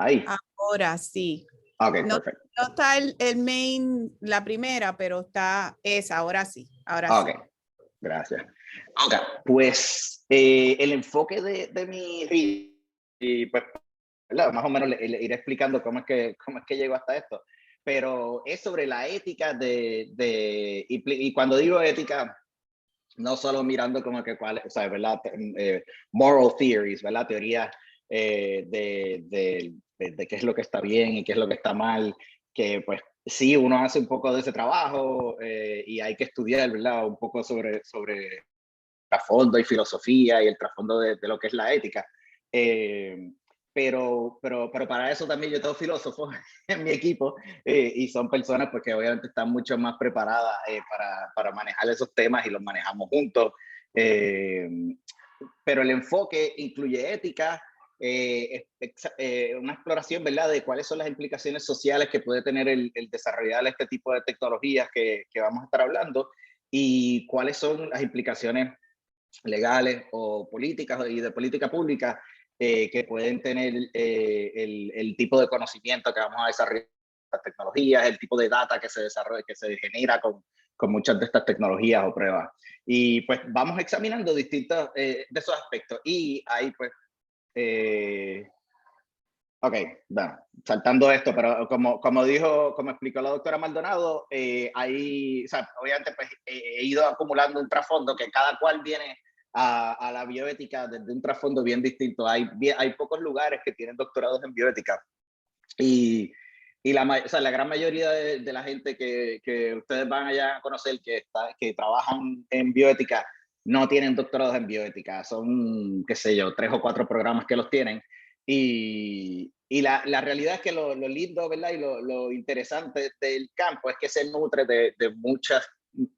Ahí. Ahora sí. Ok, No, perfecto. no está el main, la primera, pero está esa, ahora sí, ahora Ok, sí. gracias. Ok, pues el enfoque de mi read, y pues, ¿verdad? Más o menos le iré explicando cómo es que llego hasta esto, pero es sobre la ética y cuando digo ética, no solo mirando como que cuál, o sea, ¿verdad? Moral theories, ¿verdad? Teorías de qué es lo que está bien y qué es lo que está mal, que pues sí, uno hace un poco de ese trabajo y hay que estudiar, ¿verdad? Un poco sobre trasfondo y filosofía y el trasfondo de lo que es la ética. Eh, pero para eso también yo tengo filósofos en mi equipo y son personas pues, que obviamente están mucho más preparadas para manejar esos temas y los manejamos juntos. Eh, pero el enfoque incluye ética, una exploración, ¿verdad?, de cuáles son las implicaciones sociales que puede tener el desarrollar este tipo de tecnologías que vamos a estar hablando y cuáles son las implicaciones legales o políticas y de política pública que pueden tener el tipo de conocimiento que vamos a desarrollar las tecnologías, el tipo de data que se desarrolla, que se genera con muchas de estas tecnologías o pruebas. Y pues vamos examinando distintos de esos aspectos. Y ahí pues, ok, bueno, saltando esto, pero como explicó la doctora Maldonado, ahí, o sea, obviamente pues he ido acumulando un trasfondo que cada cual viene a la bioética desde un trasfondo bien distinto. Hay pocos lugares que tienen doctorados en bioética y, o sea, la gran mayoría de la gente que ustedes van allá a conocer que trabajan en bioética no tienen doctorados en bioética, son, qué sé yo, 3 o 4 programas que los tienen. Y la realidad es que lo lindo, ¿verdad? Y lo interesante del campo es que se nutre de muchas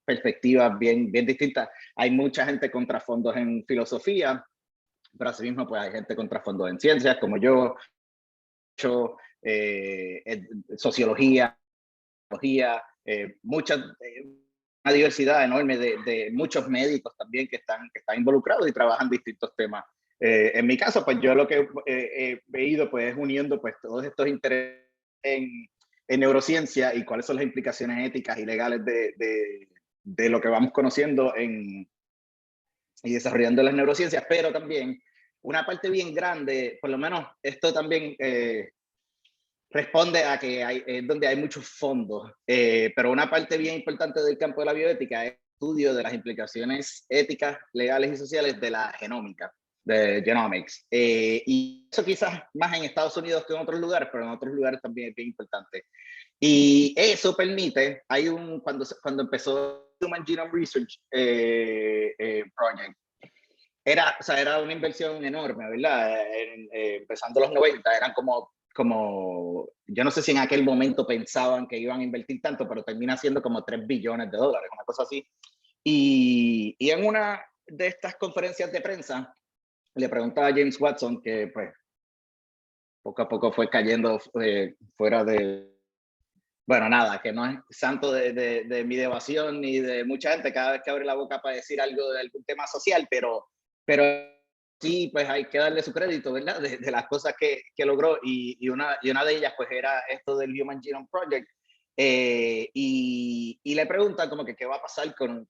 perspectivas bien distintas. Hay mucha gente con trasfondos en filosofía, pero asimismo pues hay gente con trasfondos en ciencias, como yo, sociología, muchas, una diversidad enorme de muchos médicos también que están involucrados y trabajan distintos temas. En mi caso, pues yo lo que he ido pues es uniendo pues todos estos intereses en neurociencia y cuáles son las implicaciones éticas y legales de lo que vamos conociendo y desarrollando las neurociencias, pero también una parte bien grande, por lo menos esto también responde a que es donde hay muchos fondos, pero una parte bien importante del campo de la bioética es el estudio de las implicaciones éticas, legales y sociales de la genómica, de genomics. Y eso quizás más en Estados Unidos que en otros lugares, pero en otros lugares también es bien importante. Y eso permite, cuando empezó Human Genome Research Project, era una inversión enorme, ¿verdad? Empezando los 90, eran yo no sé si en aquel momento pensaban que iban a invertir tanto, pero termina siendo como $3 billones, una cosa así. Y en una de estas conferencias de prensa, le preguntaba a James Watson, que pues poco a poco fue cayendo fuera bueno, nada, que no es santo de mi devoción ni de mucha gente cada vez que abre la boca para decir algo de algún tema social, pero sí, pues hay que darle su crédito, ¿verdad? De las cosas que logró y una de ellas pues era esto del Human Genome Project. Y le preguntan como que qué va a pasar con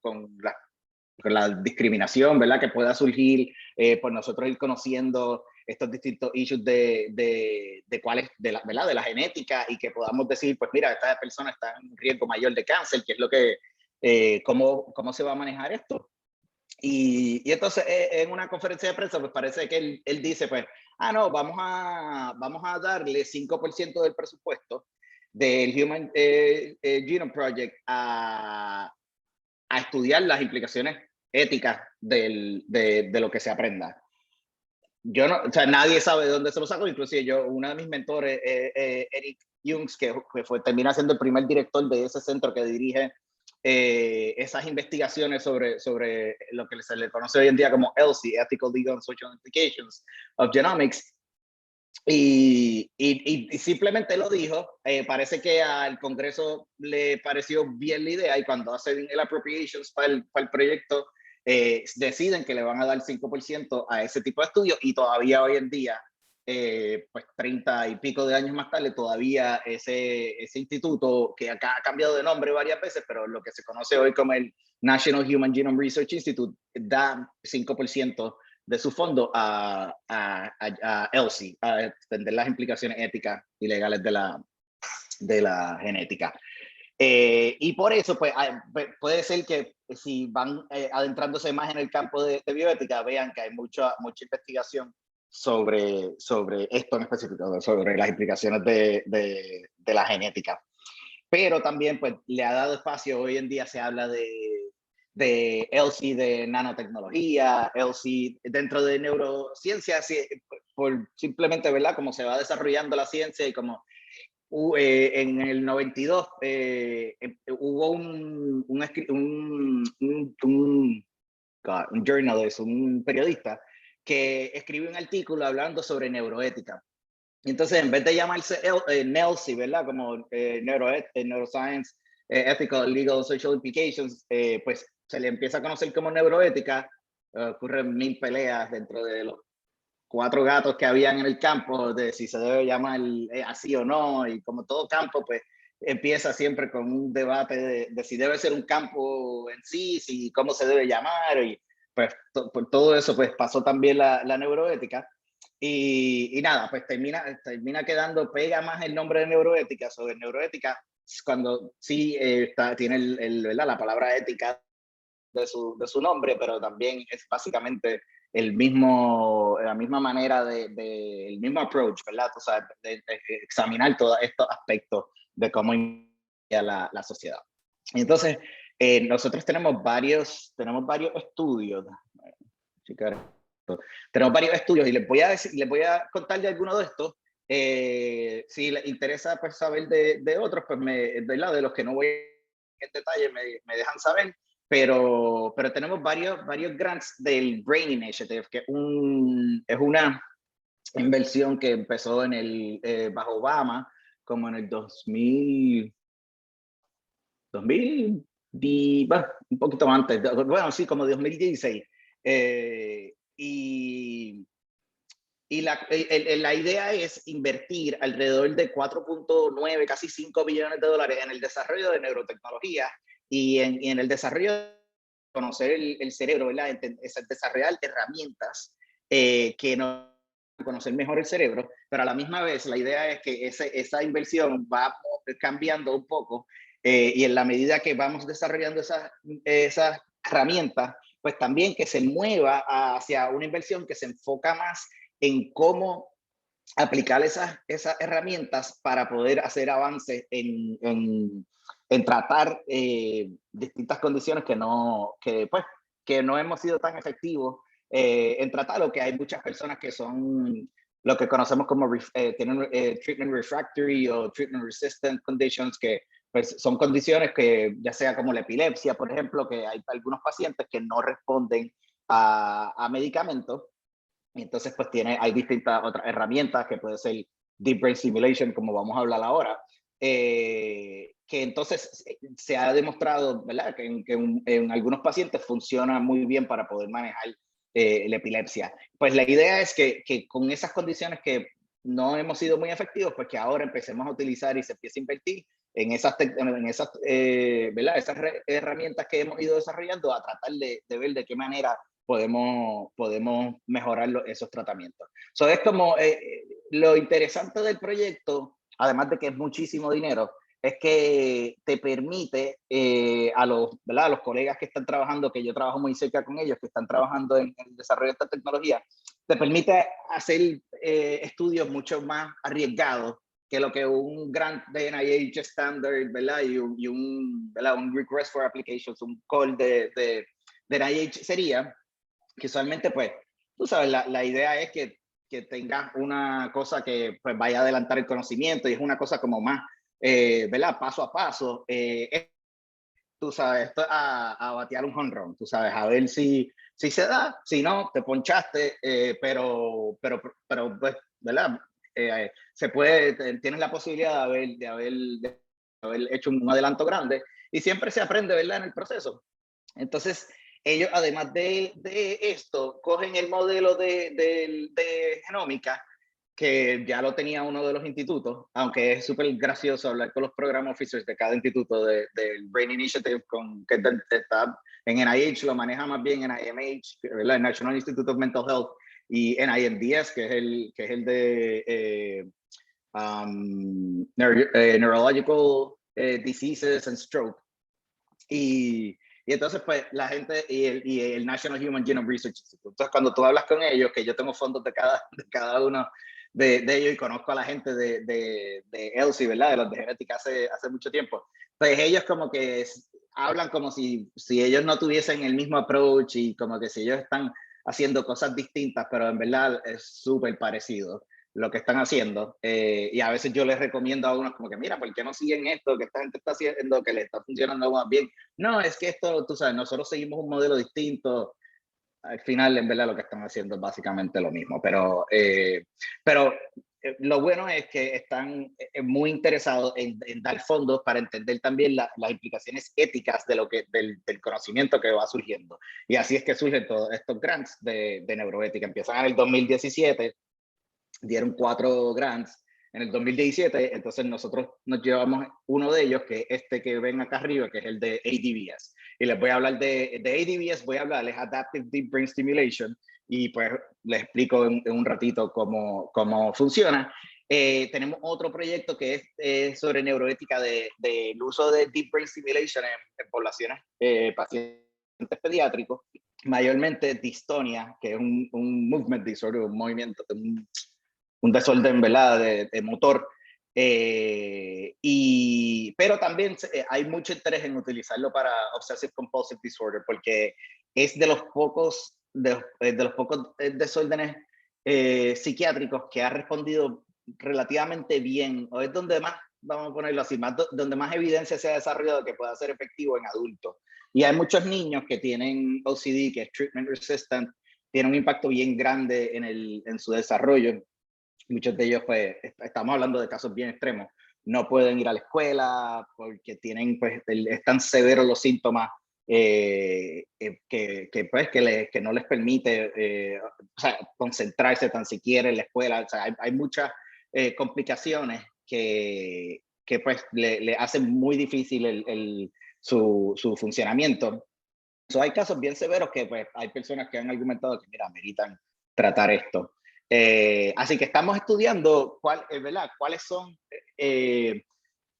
la discriminación, ¿verdad? Que pueda surgir por nosotros ir conociendo estos distintos issues de cuáles, ¿verdad? De la genética y que podamos decir, pues mira, esta persona está en riesgo mayor de cáncer, que es lo que, cómo se va a manejar esto. Y entonces en una conferencia de prensa, pues parece que él dice, pues, no, vamos a darle 5% del presupuesto del Human Genome Project a estudiar las implicaciones éticas de lo que se aprenda. Yo no, o sea, nadie sabe de dónde se lo saco, inclusive yo, uno de mis mentores, Eric Jungs, que termina siendo el primer director de ese centro que dirige esas investigaciones sobre lo que se le conoce hoy en día como ELSI, Ethical, Legal and Social Implications of Genomics, y simplemente lo dijo. Parece que al Congreso le pareció bien la idea y cuando hacen el appropriations para el proyecto, deciden que le van a dar 5% a ese tipo de estudios y todavía hoy en día pues 30 y pico de años más tarde, todavía ese instituto, que acá ha cambiado de nombre varias veces, pero lo que se conoce hoy como el National Human Genome Research Institute, da 5% de su fondo a ELSI, a entender las implicaciones éticas y legales de la genética. Y por eso, pues, puede ser que si van adentrándose más en el campo de bioética, vean que hay mucha investigación sobre esto en específico, sobre las implicaciones de la genética. Pero también, pues, le ha dado espacio, hoy en día se habla de ELSI, de nanotecnología, ELSI dentro de neurociencia, por simplemente, ¿verdad? Como se va desarrollando la ciencia y como en el 92 hubo un journalist, un periodista, que escribió un artículo hablando sobre neuroética. Entonces, en vez de llamarse NELSI, ¿verdad? Como Neuroscience, Ethical, Legal, Social Implications, pues se le empieza a conocer como neuroética. Ocurren 1000 peleas dentro de los 4 gatos que habían en el campo de si se debe llamar así o no, y como todo campo, pues empieza siempre con un debate de si debe ser un campo en sí, si cómo se debe llamar, y pues por todo eso pues pasó también la neuroética. Y nada, pues termina quedando, pega más el nombre de neuroética sobre neuroética cuando sí tiene ¿verdad? La palabra ética de su nombre, pero también es básicamente la misma manera el mismo approach, ¿verdad? O sea, de examinar todos estos aspectos de cómo la sociedad. Y entonces, nosotros tenemos varios estudios. Tenemos varios estudios y les voy a contar de algunos de estos. Si les interesa pues, saber de otros, pues ¿verdad? De los que no voy en detalle, me dejan saber. Pero tenemos varios grants del Brain Initiative, que es una inversión que empezó bajo Obama, como en el 2000, bueno, un poquito antes, bueno, sí, como 2016. La idea es invertir alrededor de 4.9, casi 5 billones de dólares en el desarrollo de neurotecnología y en el desarrollo de conocer el cerebro, ¿verdad? Desarrollar herramientas que nos conocer mejor el cerebro, pero a la misma vez la idea es que esa inversión va cambiando un poco y en la medida que vamos desarrollando esas herramientas, pues también que se mueva hacia una inversión que se enfoca más en cómo aplicar esas herramientas para poder hacer avances en tratar distintas condiciones que no hemos sido tan efectivos en tratarlo, que hay muchas personas que son lo que conocemos como tienen treatment refractory o treatment resistant conditions, que pues, son condiciones que ya sea como la epilepsia, por ejemplo, que hay algunos pacientes que no responden a medicamentos. Entonces, pues hay distintas otras herramientas que puede ser Deep Brain Stimulation, como vamos a hablar ahora, que entonces se ha demostrado, ¿verdad? Que en algunos pacientes funciona muy bien para poder manejar la epilepsia. Pues la idea es que con esas condiciones que no hemos sido muy efectivos, pues que ahora empecemos a utilizar y se empiece a invertir en esas ¿verdad? Esas herramientas que hemos ido desarrollando, a tratar de ver de qué manera podemos mejorar esos tratamientos. Es como lo interesante del proyecto, además de que es muchísimo dinero, es que te permite a los colegas que están trabajando, que yo trabajo muy cerca con ellos, que están trabajando en el desarrollo de esta tecnología, te permite hacer estudios mucho más arriesgados que lo que un grant de NIH Standard, ¿verdad? Y un Request for Applications, un call de NIH sería, que usualmente, pues, tú sabes, la idea es que tengas una cosa que pues, vaya a adelantar el conocimiento y es una cosa como más, ¿verdad? Paso a paso. Tú sabes, esto a batear un home run, tú sabes, a ver si se da, si no, te ponchaste, pero pues, ¿verdad? Se puede, tienes la posibilidad de haber hecho un adelanto grande y siempre se aprende, ¿verdad? En el proceso. Entonces, ellos, además de esto, cogen el modelo de genómica que ya lo tenía uno de los institutos, aunque es súper gracioso hablar con los program officers de cada instituto del Brain Initiative, que está en NIH, lo maneja más bien en NIMH, ¿verdad? El National Institute of Mental Health, y NIMDS, que es el de Neurological Diseases and Stroke. Y entonces, pues, la gente y el National Human Genome Research Institute. Entonces, cuando tú hablas con ellos, que yo tengo fondos de cada uno de ellos y conozco a la gente de ELSI, ¿verdad? De los de genética hace mucho tiempo. Pues ellos como que hablan como si ellos no tuviesen el mismo approach y como que si ellos están haciendo cosas distintas, pero en verdad es súper parecido lo que están haciendo. Y a veces yo les recomiendo a unos como que, mira, ¿por qué no siguen esto que esta gente está haciendo, que le está funcionando más bien? No, es que esto, tú sabes, nosotros seguimos un modelo distinto. Al final, en verdad, lo que están haciendo es básicamente lo mismo. Pero lo bueno es que están muy interesados en dar fondos para entender también las implicaciones éticas de del conocimiento que va surgiendo. Y así es que surgen todos estos grants de neuroética. Empiezan en el 2017, dieron 4 grants en el 2017, entonces nosotros nos llevamos uno de ellos, que es este que ven acá arriba, que es el de ADBS. Y les voy a hablar de ADBS, voy a hablarles Adaptive Deep Brain Stimulation, y pues les explico en un ratito cómo funciona. Tenemos otro proyecto que es sobre neuroética del uso de Deep Brain Stimulation en poblaciones, pacientes pediátricos, mayormente distonia, que es un movement disorder, un movimiento, un desorden, ¿verdad? De motor. Pero también hay mucho interés en utilizarlo para Obsessive Compulsive Disorder, porque es de los pocos desórdenes psiquiátricos que ha respondido relativamente bien, o es donde más, vamos a ponerlo así, donde más evidencia se ha desarrollado que pueda ser efectivo en adultos. Y hay muchos niños que tienen OCD, que es treatment resistant, tiene un impacto bien grande en su desarrollo. Muchos de ellos, pues, estamos hablando de casos bien extremos, no pueden ir a la escuela porque tienen, pues, es tan severos los síntomas que no les permite o sea, concentrarse tan siquiera en la escuela. O sea, hay muchas complicaciones que pues le hacen muy difícil su funcionamiento. Hay casos bien severos que pues hay personas que han argumentado que, mira, ameritan tratar esto. Así que estamos estudiando ¿verdad? Cuáles son,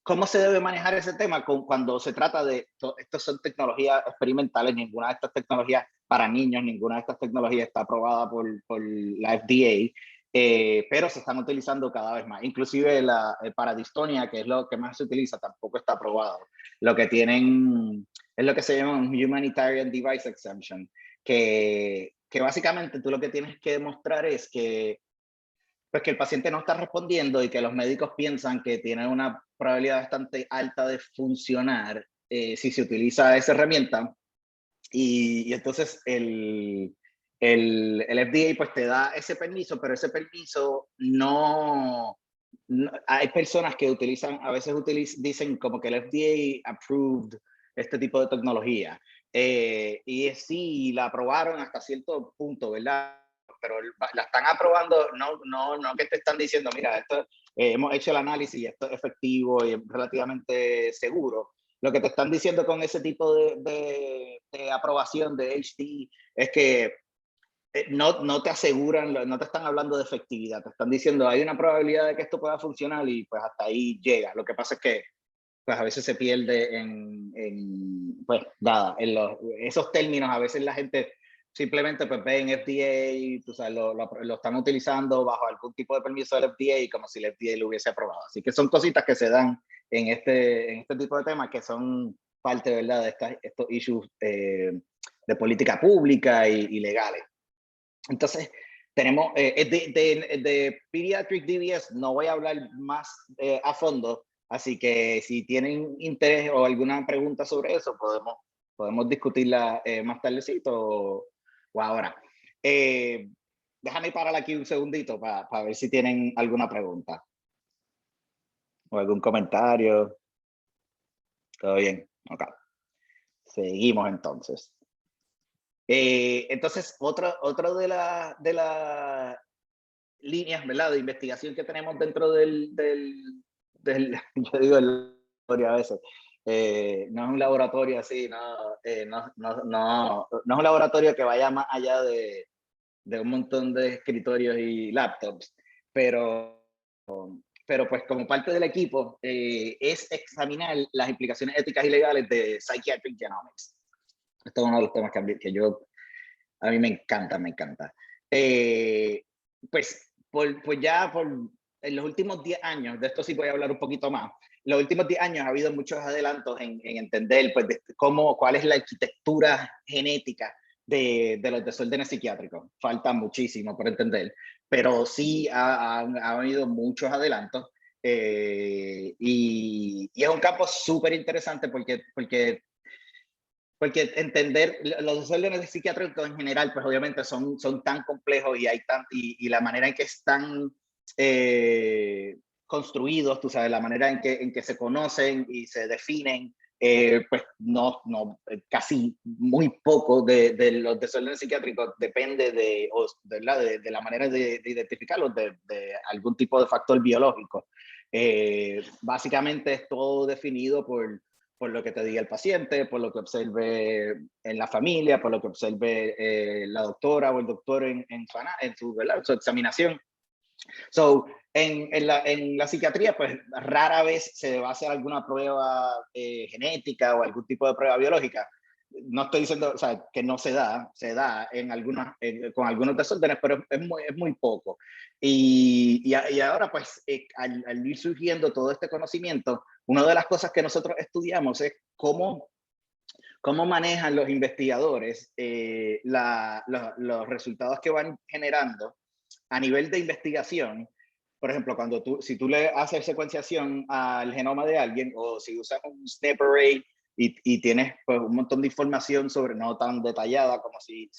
cómo se debe manejar ese tema cuando se trata de, estas son tecnologías experimentales, ninguna de estas tecnologías para niños, ninguna de estas tecnologías está aprobada por la FDA, pero se están utilizando cada vez más. Inclusive para distonia, que es lo que más se utiliza, tampoco está aprobado. Lo que tienen es lo que se llama un Humanitarian Device Exemption, que básicamente tú lo que tienes que demostrar es que pues que el paciente no está respondiendo y que los médicos piensan que tiene una probabilidad bastante alta de funcionar si se utiliza esa herramienta. Y entonces el FDA pues te da ese permiso, pero ese permiso no hay personas que utilizan, a veces dicen como que el FDA approved este tipo de tecnología. Y sí, la aprobaron hasta cierto punto, ¿verdad? Pero la están aprobando, no que te están diciendo, mira, esto, hemos hecho el análisis y esto es efectivo y es relativamente seguro. Lo que te están diciendo con ese tipo de aprobación de HD es que no te aseguran, no te están hablando de efectividad, te están diciendo hay una probabilidad de que esto pueda funcionar y pues hasta ahí llega. Lo que pasa es que pues a veces se pierde pues nada, esos términos, a veces la gente simplemente pues ve en FDA, tú sabes, lo están utilizando bajo algún tipo de permiso del FDA como si el FDA lo hubiese aprobado. Así que son cositas que se dan en este tipo de temas que son parte, ¿verdad?, de estos issues de política pública y legales. Entonces, tenemos de Pediatric DBS, no voy a hablar más a fondo, así que si tienen interés o alguna pregunta sobre eso, podemos discutirla más tardecito o ahora. Déjame parar aquí un segundito para ver si tienen alguna pregunta o algún comentario. ¿Todo bien? Ok. Seguimos entonces. Entonces, otro de la líneas, ¿verdad?, de investigación que tenemos dentro yo digo el laboratorio a veces. No es un laboratorio así, no es un laboratorio que vaya más allá de un montón de escritorios y laptops, pero pues como parte del equipo es examinar las implicaciones éticas y legales de Psychiatric Genomics. Esto es uno de los temas a mí me encanta, me encanta. Pues en los últimos 10 años, de esto sí voy a hablar un poquito más, en los últimos 10 años ha habido muchos adelantos en entender pues, cuál es la arquitectura genética de los desórdenes psiquiátricos. Falta muchísimo por entender, pero sí ha habido muchos adelantos y es un campo súper interesante porque entender los desórdenes psiquiátricos en general, pues obviamente son tan complejos y la manera en que están construidos, tú sabes, la manera en que se conocen y se definen, pues casi muy poco de los desórdenes psiquiátricos depende de la manera de identificarlos, de algún tipo de factor biológico. Básicamente es todo definido por lo que te diga el paciente, por lo que observe en la familia, por lo que observe la doctora o el doctor en su examinación. So, en la psiquiatría, pues rara vez se va a hacer alguna prueba genética o algún tipo de prueba biológica. No estoy diciendo, o sea, que no se da con algunos desórdenes, pero es muy poco. Y ahora, pues, al ir surgiendo todo este conocimiento, una de las cosas que nosotros estudiamos es cómo manejan los investigadores los resultados que van generando a nivel de investigación. Por ejemplo, si tú le haces secuenciación al genoma de alguien o si usas un SNP array y tienes pues, un montón de información no tan detallada como si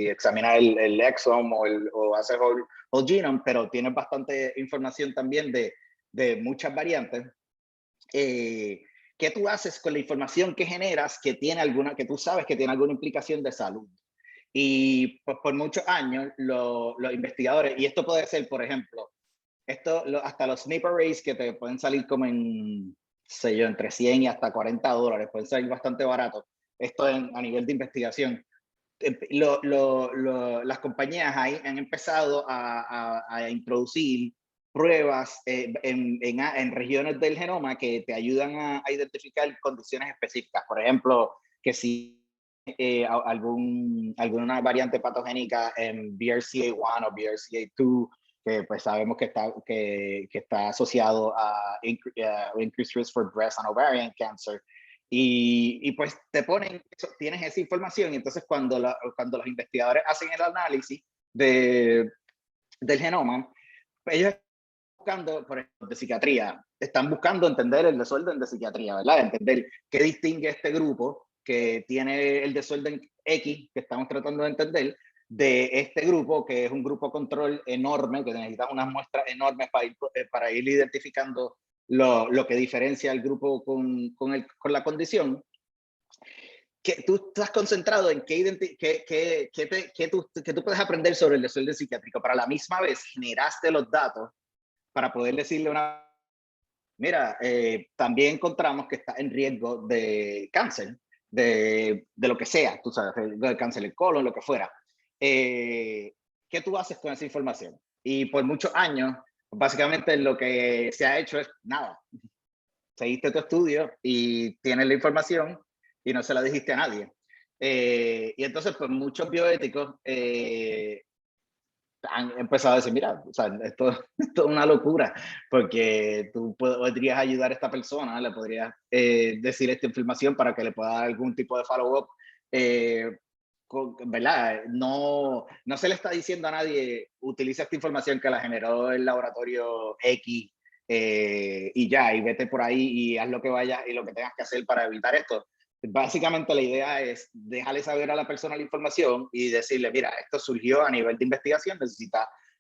examinas el exome o haces whole genome, pero tienes bastante información también de muchas variantes. ¿Qué tú haces con la información que generas que tú sabes que tiene alguna implicación de salud? Y pues por muchos años los investigadores, y esto puede ser, por ejemplo, hasta los SNP arrays que te pueden salir como entre 100 y hasta $40, pueden salir bastante baratos. Esto a nivel de investigación. Las compañías ahí han empezado a introducir pruebas en regiones del genoma que te ayudan a identificar condiciones específicas. Por ejemplo, que si alguna variante patogénica en BRCA1 o BRCA2, que pues sabemos que está asociado a increased risk for breast and ovarian cancer. Y pues tienes esa información y entonces cuando los investigadores hacen el análisis del genoma, ellos están buscando, por ejemplo, de psiquiatría, están buscando entender el desorden de psiquiatría, ¿verdad? Entender qué distingue este grupo que tiene el desorden X que estamos tratando de entender de este grupo que es un grupo control enorme, que necesita unas muestras enormes para ir identificando lo que diferencia al grupo con la condición. Que tú estás concentrado en que tú puedes aprender sobre el desorden psiquiátrico, pero a la misma vez generaste los datos para poder decirle mira, también encontramos que está en riesgo de cáncer, de lo que sea, tú sabes, de cáncer del colon, lo que fuera. ¿Qué tú haces con esa información? Y por muchos años, básicamente lo que se ha hecho es nada. Seguiste tu estudio y tienes la información y no se la dijiste a nadie. Y entonces, pues muchos bioéticos han empezado a decir, mira, o sea, esto es una locura, porque tú podrías ayudar a esta persona, le podrías decir esta información para que le pueda dar algún tipo de follow-up, ¿verdad? No se le está diciendo a nadie, utiliza esta información que la generó el laboratorio X y ya, y vete por ahí y haz lo que vayas y lo que tengas que hacer para evitar esto. Básicamente la idea es dejarle saber a la persona la información y decirle, mira, esto surgió a nivel de investigación,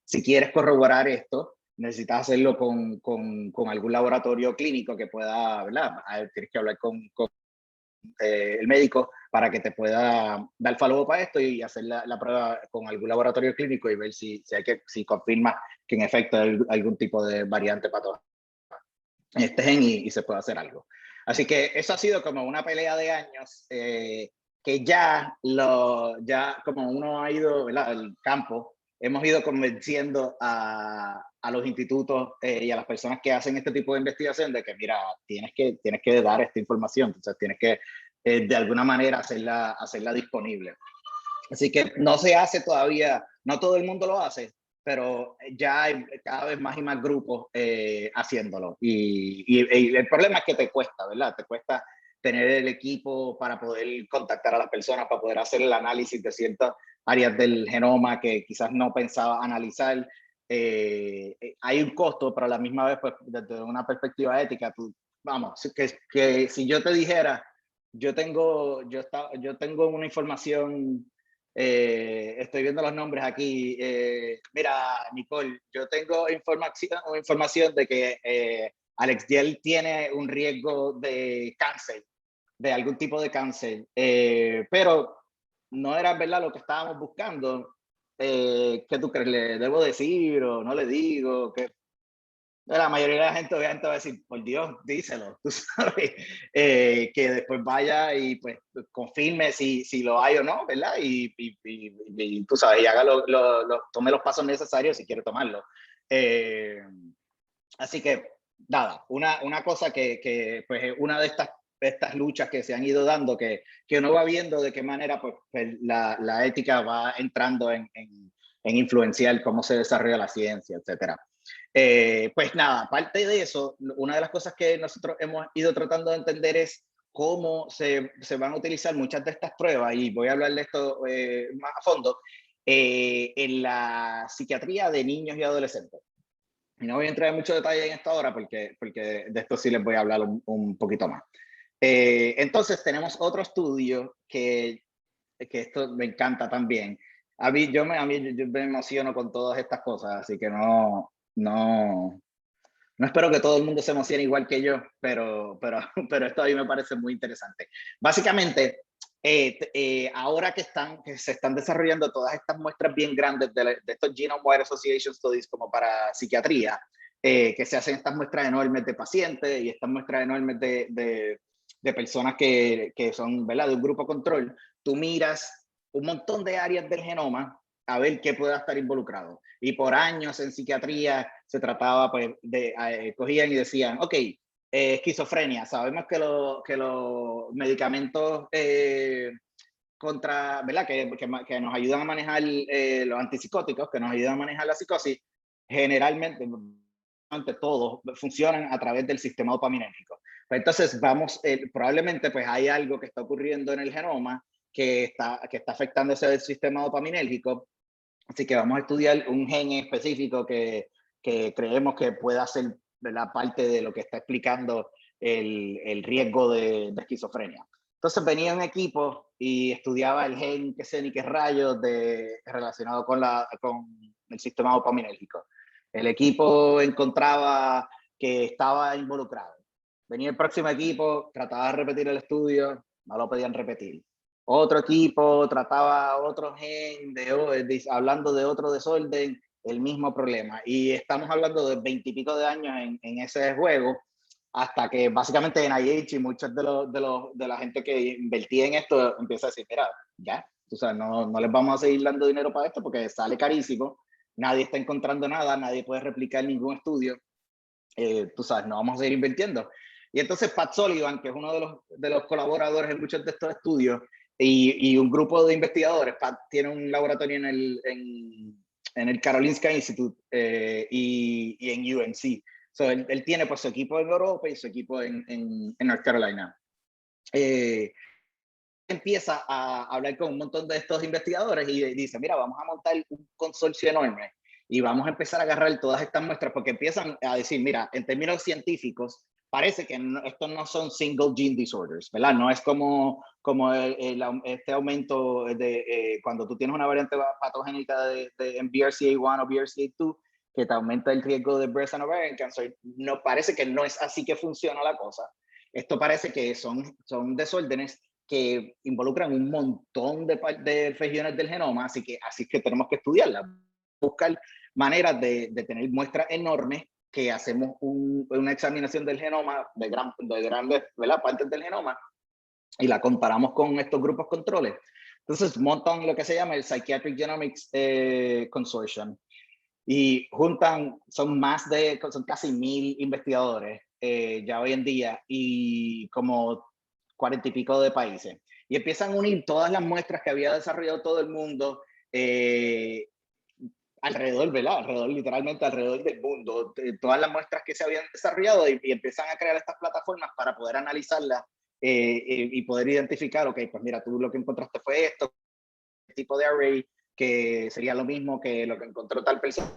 si quieres corroborar esto, necesitas hacerlo con algún laboratorio clínico que pueda, ¿verdad? Tienes que hablar con el médico para que te pueda dar follow-up a esto y hacer la prueba con algún laboratorio clínico y ver si confirma que en efecto hay algún tipo de variante patógena en este gen y se puede hacer algo. Así que eso ha sido como una pelea de años que ya como uno ha ido, ¿verdad?, al campo, hemos ido convenciendo a los institutos y a las personas que hacen este tipo de investigación de que, mira, tienes que dar esta información, entonces tienes que de alguna manera hacerla disponible. Así que no se hace todavía, no todo el mundo lo hace, pero ya hay cada vez más y más grupos haciéndolo. Y el problema es que te cuesta, ¿verdad? Te cuesta tener el equipo para poder contactar a las personas, para poder hacer el análisis de ciertas áreas del genoma que quizás no pensaba analizar. Hay un costo, pero a la misma vez, pues, desde una perspectiva ética, vamos, que si yo te dijera, yo tengo una información, estoy viendo los nombres aquí. Mira, Nicole, yo tengo información de que Alex Diel tiene un riesgo de cáncer, de algún tipo de cáncer, pero no era verdad lo que estábamos buscando. ¿Qué tú crees? ¿Le debo decir o no le digo? La mayoría de la gente obviamente va a decir, por Dios, díselo, tú sabes, que después vaya y pues confirme si lo hay o no, ¿verdad? Y tú sabes, y haga tome los pasos necesarios si quiere tomarlo. Así que, nada, una cosa que pues es una de estas luchas que se han ido dando, que uno va viendo de qué manera pues la ética va entrando en influenciar cómo se desarrolla la ciencia, etcétera. Pues nada, aparte de eso, una de las cosas que nosotros hemos ido tratando de entender es cómo se van a utilizar muchas de estas pruebas, y voy a hablar de esto más a fondo, en la psiquiatría de niños y adolescentes. Y no voy a entrar en mucho detalle en esto ahora porque de esto sí les voy a hablar un poquito más. Entonces tenemos otro estudio que esto me encanta también. Yo me emociono con todas estas cosas, así que no espero que todo el mundo se emocione igual que yo, pero esto a mí me parece muy interesante. Básicamente, ahora que se están desarrollando todas estas muestras bien grandes de estos Genome-Wide Association Studies como para psiquiatría, que se hacen estas muestras enormes de pacientes y estas muestras enormes de personas que son, ¿verdad?, de un grupo control, tú miras un montón de áreas del genoma a ver qué pueda estar involucrado. Y por años en psiquiatría se trataba, pues, cogían y decían, ok, esquizofrenia, sabemos que los medicamentos ¿verdad?, que nos ayudan a manejar los antipsicóticos, que nos ayudan a manejar la psicosis, generalmente todos funcionan a través del sistema dopaminérgico. Pues entonces probablemente pues hay algo que está ocurriendo en el genoma que está afectando ese sistema dopaminérgico. Así que vamos a estudiar un gen específico que creemos que pueda ser, ¿verdad?, parte de lo que está explicando el riesgo de esquizofrenia. Entonces venía un equipo y estudiaba el gen, qué sé ni qué rayos, relacionado con el sistema dopaminérgico. El equipo encontraba que estaba involucrado. Venía el próximo equipo, trataba de repetir el estudio, no lo podían repetir. Otro equipo trataba otro gen, hablando de otro desorden, el mismo problema. Y estamos hablando de 20 y pico de años en ese juego, hasta que básicamente NIH y muchos de la gente que invertía en esto empieza a decir, mira, ya, o sea, no les vamos a seguir dando dinero para esto porque sale carísimo, nadie está encontrando nada, nadie puede replicar ningún estudio, tú sabes, no vamos a seguir invirtiendo. Y entonces Pat Sullivan, que es uno de los colaboradores en muchos de estos estudios, y un grupo de investigadores, Pat tiene un laboratorio en el Karolinska Institute y en UNC. So, él tiene pues su equipo en Europa y su equipo en North Carolina. Empieza a hablar con un montón de estos investigadores y dice, mira, vamos a montar un consorcio enorme y vamos a empezar a agarrar todas estas muestras, porque empiezan a decir, mira, en términos científicos, parece que estos no son single gene disorders, ¿verdad? No es como este aumento de cuando tú tienes una variante patogénica en BRCA1 o BRCA2, que te aumenta el riesgo de breast and ovarian cancer. No, parece que no es así que funciona la cosa. Esto parece que son desórdenes que involucran un montón de regiones del genoma, así que tenemos que estudiarlas, buscar maneras de tener muestras enormes, que hacemos una examinación del genoma de grandes, ¿verdad?, partes del genoma, y la comparamos con estos grupos controles. Entonces montan lo que se llama el Psychiatric Genomics Consortium, y son casi 1000 investigadores ya hoy en día, y como 40 y pico de países. Y empiezan a unir todas las muestras que había desarrollado todo el mundo alrededor, ¿verdad? Literalmente alrededor del mundo, todas las muestras que se habían desarrollado, y empiezan a crear estas plataformas para poder analizarlas y poder identificar, ok, pues mira, tú lo que encontraste fue esto, tipo de array, que sería lo mismo que lo que encontró tal persona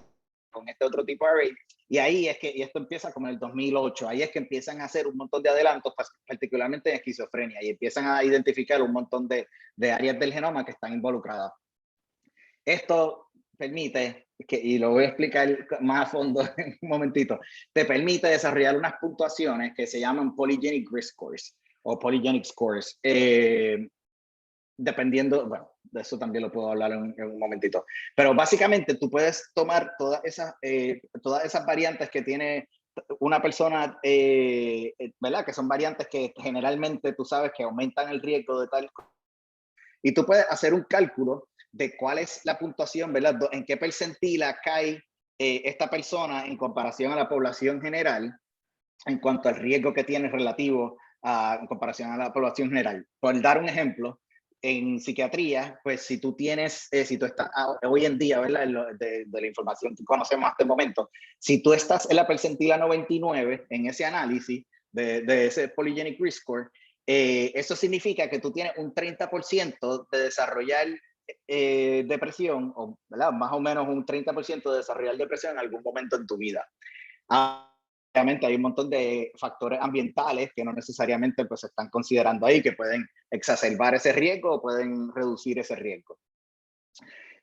con este otro tipo de array. Y ahí es que, y esto empieza como en el 2008, ahí es que empiezan a hacer un montón de adelantos, particularmente en esquizofrenia, y empiezan a identificar un montón de áreas del genoma que están involucradas. Esto permite, y lo voy a explicar más a fondo en un momentito, te permite desarrollar unas puntuaciones que se llaman polygenic risk scores o polygenic scores, dependiendo, bueno, de eso también lo puedo hablar en un momentito, pero básicamente tú puedes tomar todas esas variantes que tiene una persona, ¿verdad?, que son variantes que generalmente tú sabes que aumentan el riesgo de tal, y tú puedes hacer un cálculo de cuál es la puntuación, ¿verdad?, en qué percentila cae esta persona en comparación a la población general, en cuanto al riesgo que tiene relativo en comparación a la población general. Por dar un ejemplo, en psiquiatría, pues si tú estás hoy en día, ¿verdad?, de la información que conocemos hasta el momento, si tú estás en la percentila 99 en ese análisis de ese polygenic risk score, eso significa que tú tienes un 30% de desarrollar depresión, o, ¿verdad?, más o menos un 30% de desarrollar depresión en algún momento en tu vida. Obviamente hay un montón de factores ambientales que no necesariamente pues, se están considerando ahí, que pueden exacerbar ese riesgo o pueden reducir ese riesgo.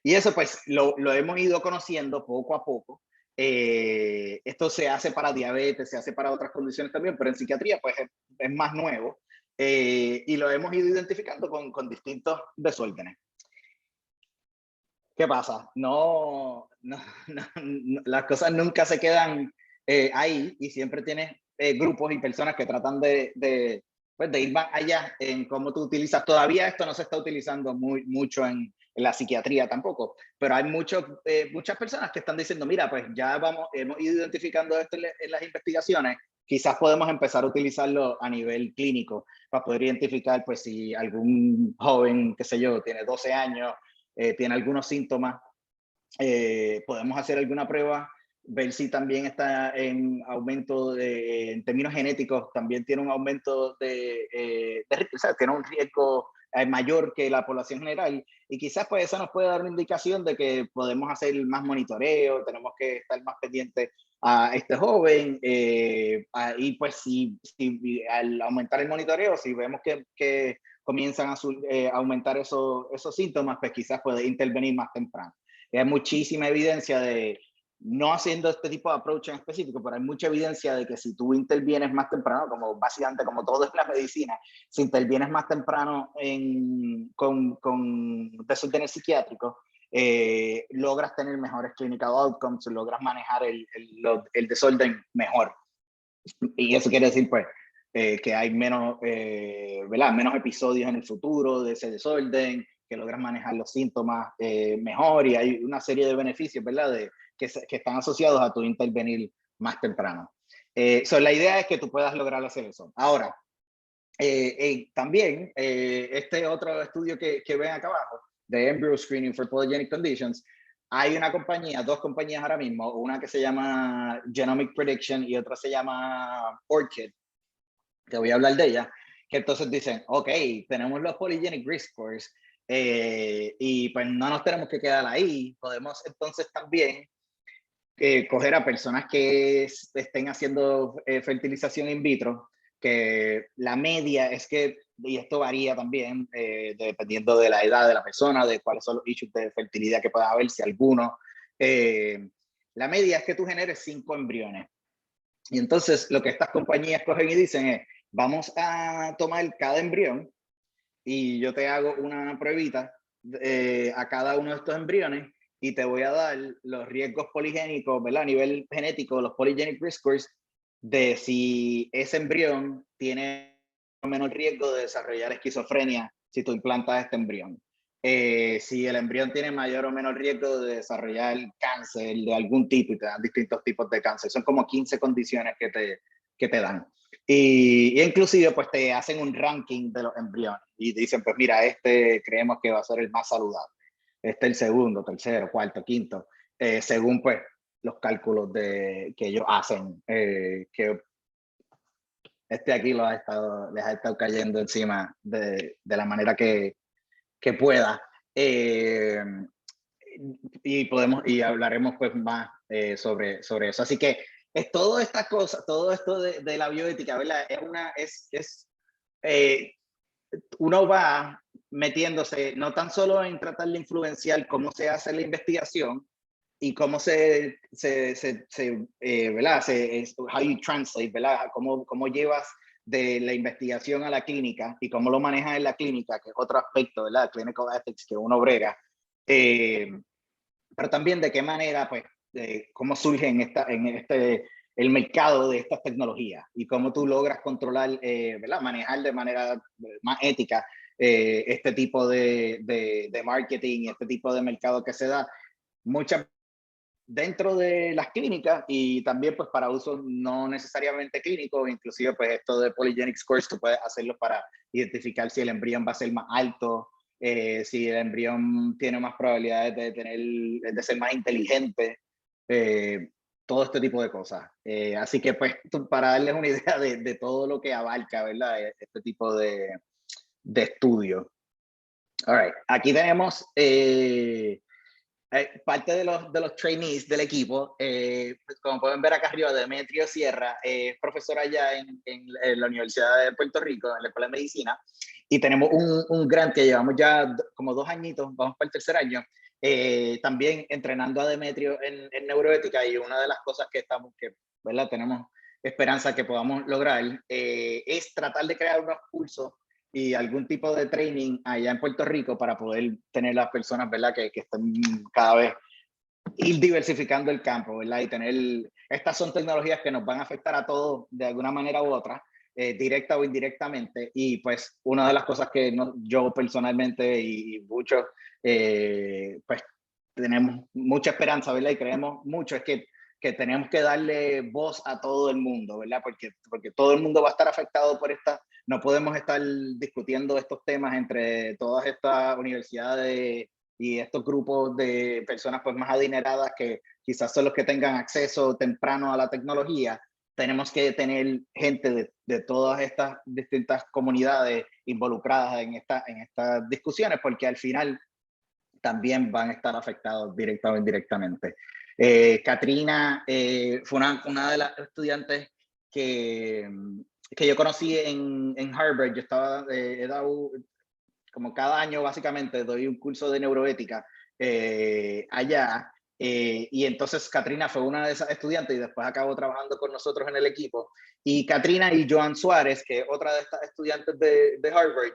Y eso pues lo hemos ido conociendo poco a poco. Esto se hace para diabetes, se hace para otras condiciones también, pero en psiquiatría pues es más nuevo, y lo hemos ido identificando con distintos desórdenes. ¿Qué pasa? No, las cosas nunca se quedan ahí, y siempre tienes grupos y personas que tratan de ir más allá en cómo tú utilizas. Todavía esto no se está utilizando mucho en la psiquiatría tampoco, pero hay muchas personas que están diciendo, mira, pues ya hemos ido identificando esto en las investigaciones, quizás podemos empezar a utilizarlo a nivel clínico para poder identificar, pues si algún joven, qué sé yo, tiene 12 años, tiene algunos síntomas, podemos hacer alguna prueba, ver si también está en aumento en términos genéticos, también tiene un aumento o sea, tiene un riesgo mayor que la población general, y quizás pues eso nos puede dar una indicación de que podemos hacer más monitoreo, tenemos que estar más pendientes a este joven, y pues si al aumentar el monitoreo, si vemos que comienzan a aumentar esos síntomas, pues quizás puede intervenir más temprano. Hay muchísima evidencia de, no haciendo este tipo de approach en específico, pero hay mucha evidencia de que si tú intervienes más temprano, como básicamente como todo en la medicina, si intervienes más temprano con desórdenes psiquiátricos, logras tener mejores clinical outcomes, logras manejar el desorden mejor. Y eso quiere decir, pues, que hay menos episodios en el futuro de ese desorden, que logras manejar los síntomas mejor, y hay una serie de beneficios, ¿verdad?, que están asociados a tu intervenir más temprano. La idea es que tú puedas lograr hacer eso. Ahora, también, este otro estudio que ven acá abajo, de Embryo Screening for Polygenic Conditions, hay dos compañías ahora mismo, una que se llama Genomic Prediction y otra se llama ORCID, que voy a hablar de ella, que entonces dicen, ok, tenemos los polygenic risk scores, y pues no nos tenemos que quedar ahí, podemos entonces también coger a personas que estén haciendo fertilización in vitro, que la media es que, y esto varía también dependiendo de la edad de la persona, de cuáles son los issues de fertilidad que pueda haber, si alguno, la media es que tú generes 5 embriones. Y entonces lo que estas compañías cogen y dicen es, vamos a tomar cada embrión y yo te hago una pruebita a cada uno de estos embriones y te voy a dar los riesgos poligénicos, ¿verdad? A nivel genético, los polygenic risk scores, de si ese embrión tiene menos riesgo de desarrollar esquizofrenia si tú implantas este embrión. Si el embrión tiene mayor o menor riesgo de desarrollar cáncer de algún tipo, y te dan distintos tipos de cáncer. Son como 15 condiciones que te dan. Y inclusive pues te hacen un ranking de los embriones y dicen, pues mira, este creemos que va a ser el más saludable. Este el segundo, tercero, cuarto, quinto, según pues los cálculos que ellos hacen, que este aquí les ha estado cayendo encima de la manera que pueda. Y hablaremos pues más sobre eso. Así que es toda esta cosa, todo esto de la bioética, ¿verdad? Uno va metiéndose no tan solo en tratar de influenciar cómo se hace la investigación y cómo ¿verdad? How you translate, ¿verdad? Cómo llevas de la investigación a la clínica y cómo lo manejas en la clínica, que es otro aspecto, ¿verdad? Clinical ethics que uno brega. Pero también de qué manera, pues, cómo surge el mercado de estas tecnologías y cómo tú logras controlar, ¿verdad? Manejar de manera más ética este tipo de marketing, este tipo de mercado que se da muchas dentro de las clínicas y también pues para usos no necesariamente clínicos, inclusive pues esto de polygenic scores tú puedes hacerlo para identificar si el embrión va a ser más alto, si el embrión tiene más probabilidades de ser más inteligente, todo este tipo de cosas. Así que pues para darles una idea de todo lo que abarca, ¿verdad? Este tipo de estudio. All right, aquí tenemos parte de los trainees del equipo. Pues como pueden ver acá arriba, Demetrio Sierra es profesor allá en la Universidad de Puerto Rico, en la Escuela de Medicina, y tenemos un grant que llevamos ya como 2 añitos, vamos para el tercer año, también entrenando a Demetrio en neuroética, y una de las cosas ¿verdad? Tenemos esperanza que podamos lograr es tratar de crear unos cursos y algún tipo de training allá en Puerto Rico para poder tener las personas, ¿verdad? Que estén cada vez ir diversificando el campo, ¿verdad? Y estas son tecnologías que nos van a afectar a todos de alguna manera u otra, directa o indirectamente. Y pues una de las cosas que yo personalmente y muchos, pues tenemos mucha esperanza, ¿verdad? Y creemos mucho, es que tenemos que darle voz a todo el mundo, ¿verdad? Porque todo el mundo va a estar afectado por esta. No podemos estar discutiendo estos temas entre todas estas universidades y estos grupos de personas pues más adineradas que quizás son los que tengan acceso temprano a la tecnología. Tenemos que tener gente de todas estas distintas comunidades involucradas en estas discusiones, porque al final también van a estar afectados directa o indirectamente. Katrina fue una de las estudiantes que yo conocí en Harvard. Yo he dado como cada año básicamente doy un curso de neuroética allá, y entonces Katrina fue una de esas estudiantes y después acabó trabajando con nosotros en el equipo. Y Katrina y Joan Suárez, que es otra de estas estudiantes de Harvard,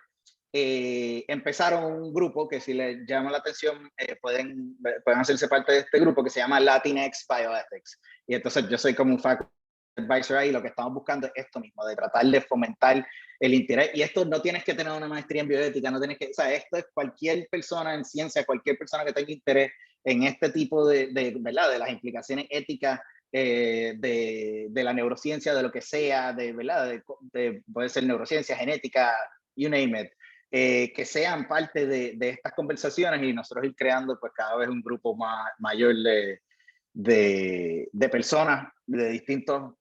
empezaron un grupo que si les llama la atención pueden hacerse parte de este grupo que se llama Latinx Bioethics. Y entonces yo soy como un faculty advisor ahí. Lo que estamos buscando es esto mismo, de tratar de fomentar el interés. Y esto no tienes que tener una maestría en bioética, no tienes que, o sea, esto es cualquier persona en ciencia, cualquier persona que tenga interés en este tipo ¿verdad? De las implicaciones éticas de la neurociencia, de lo que sea, ¿verdad? Puede ser neurociencia, genética, you name it. Que sean parte de estas conversaciones y nosotros ir creando pues cada vez un grupo mayor de personas de distintos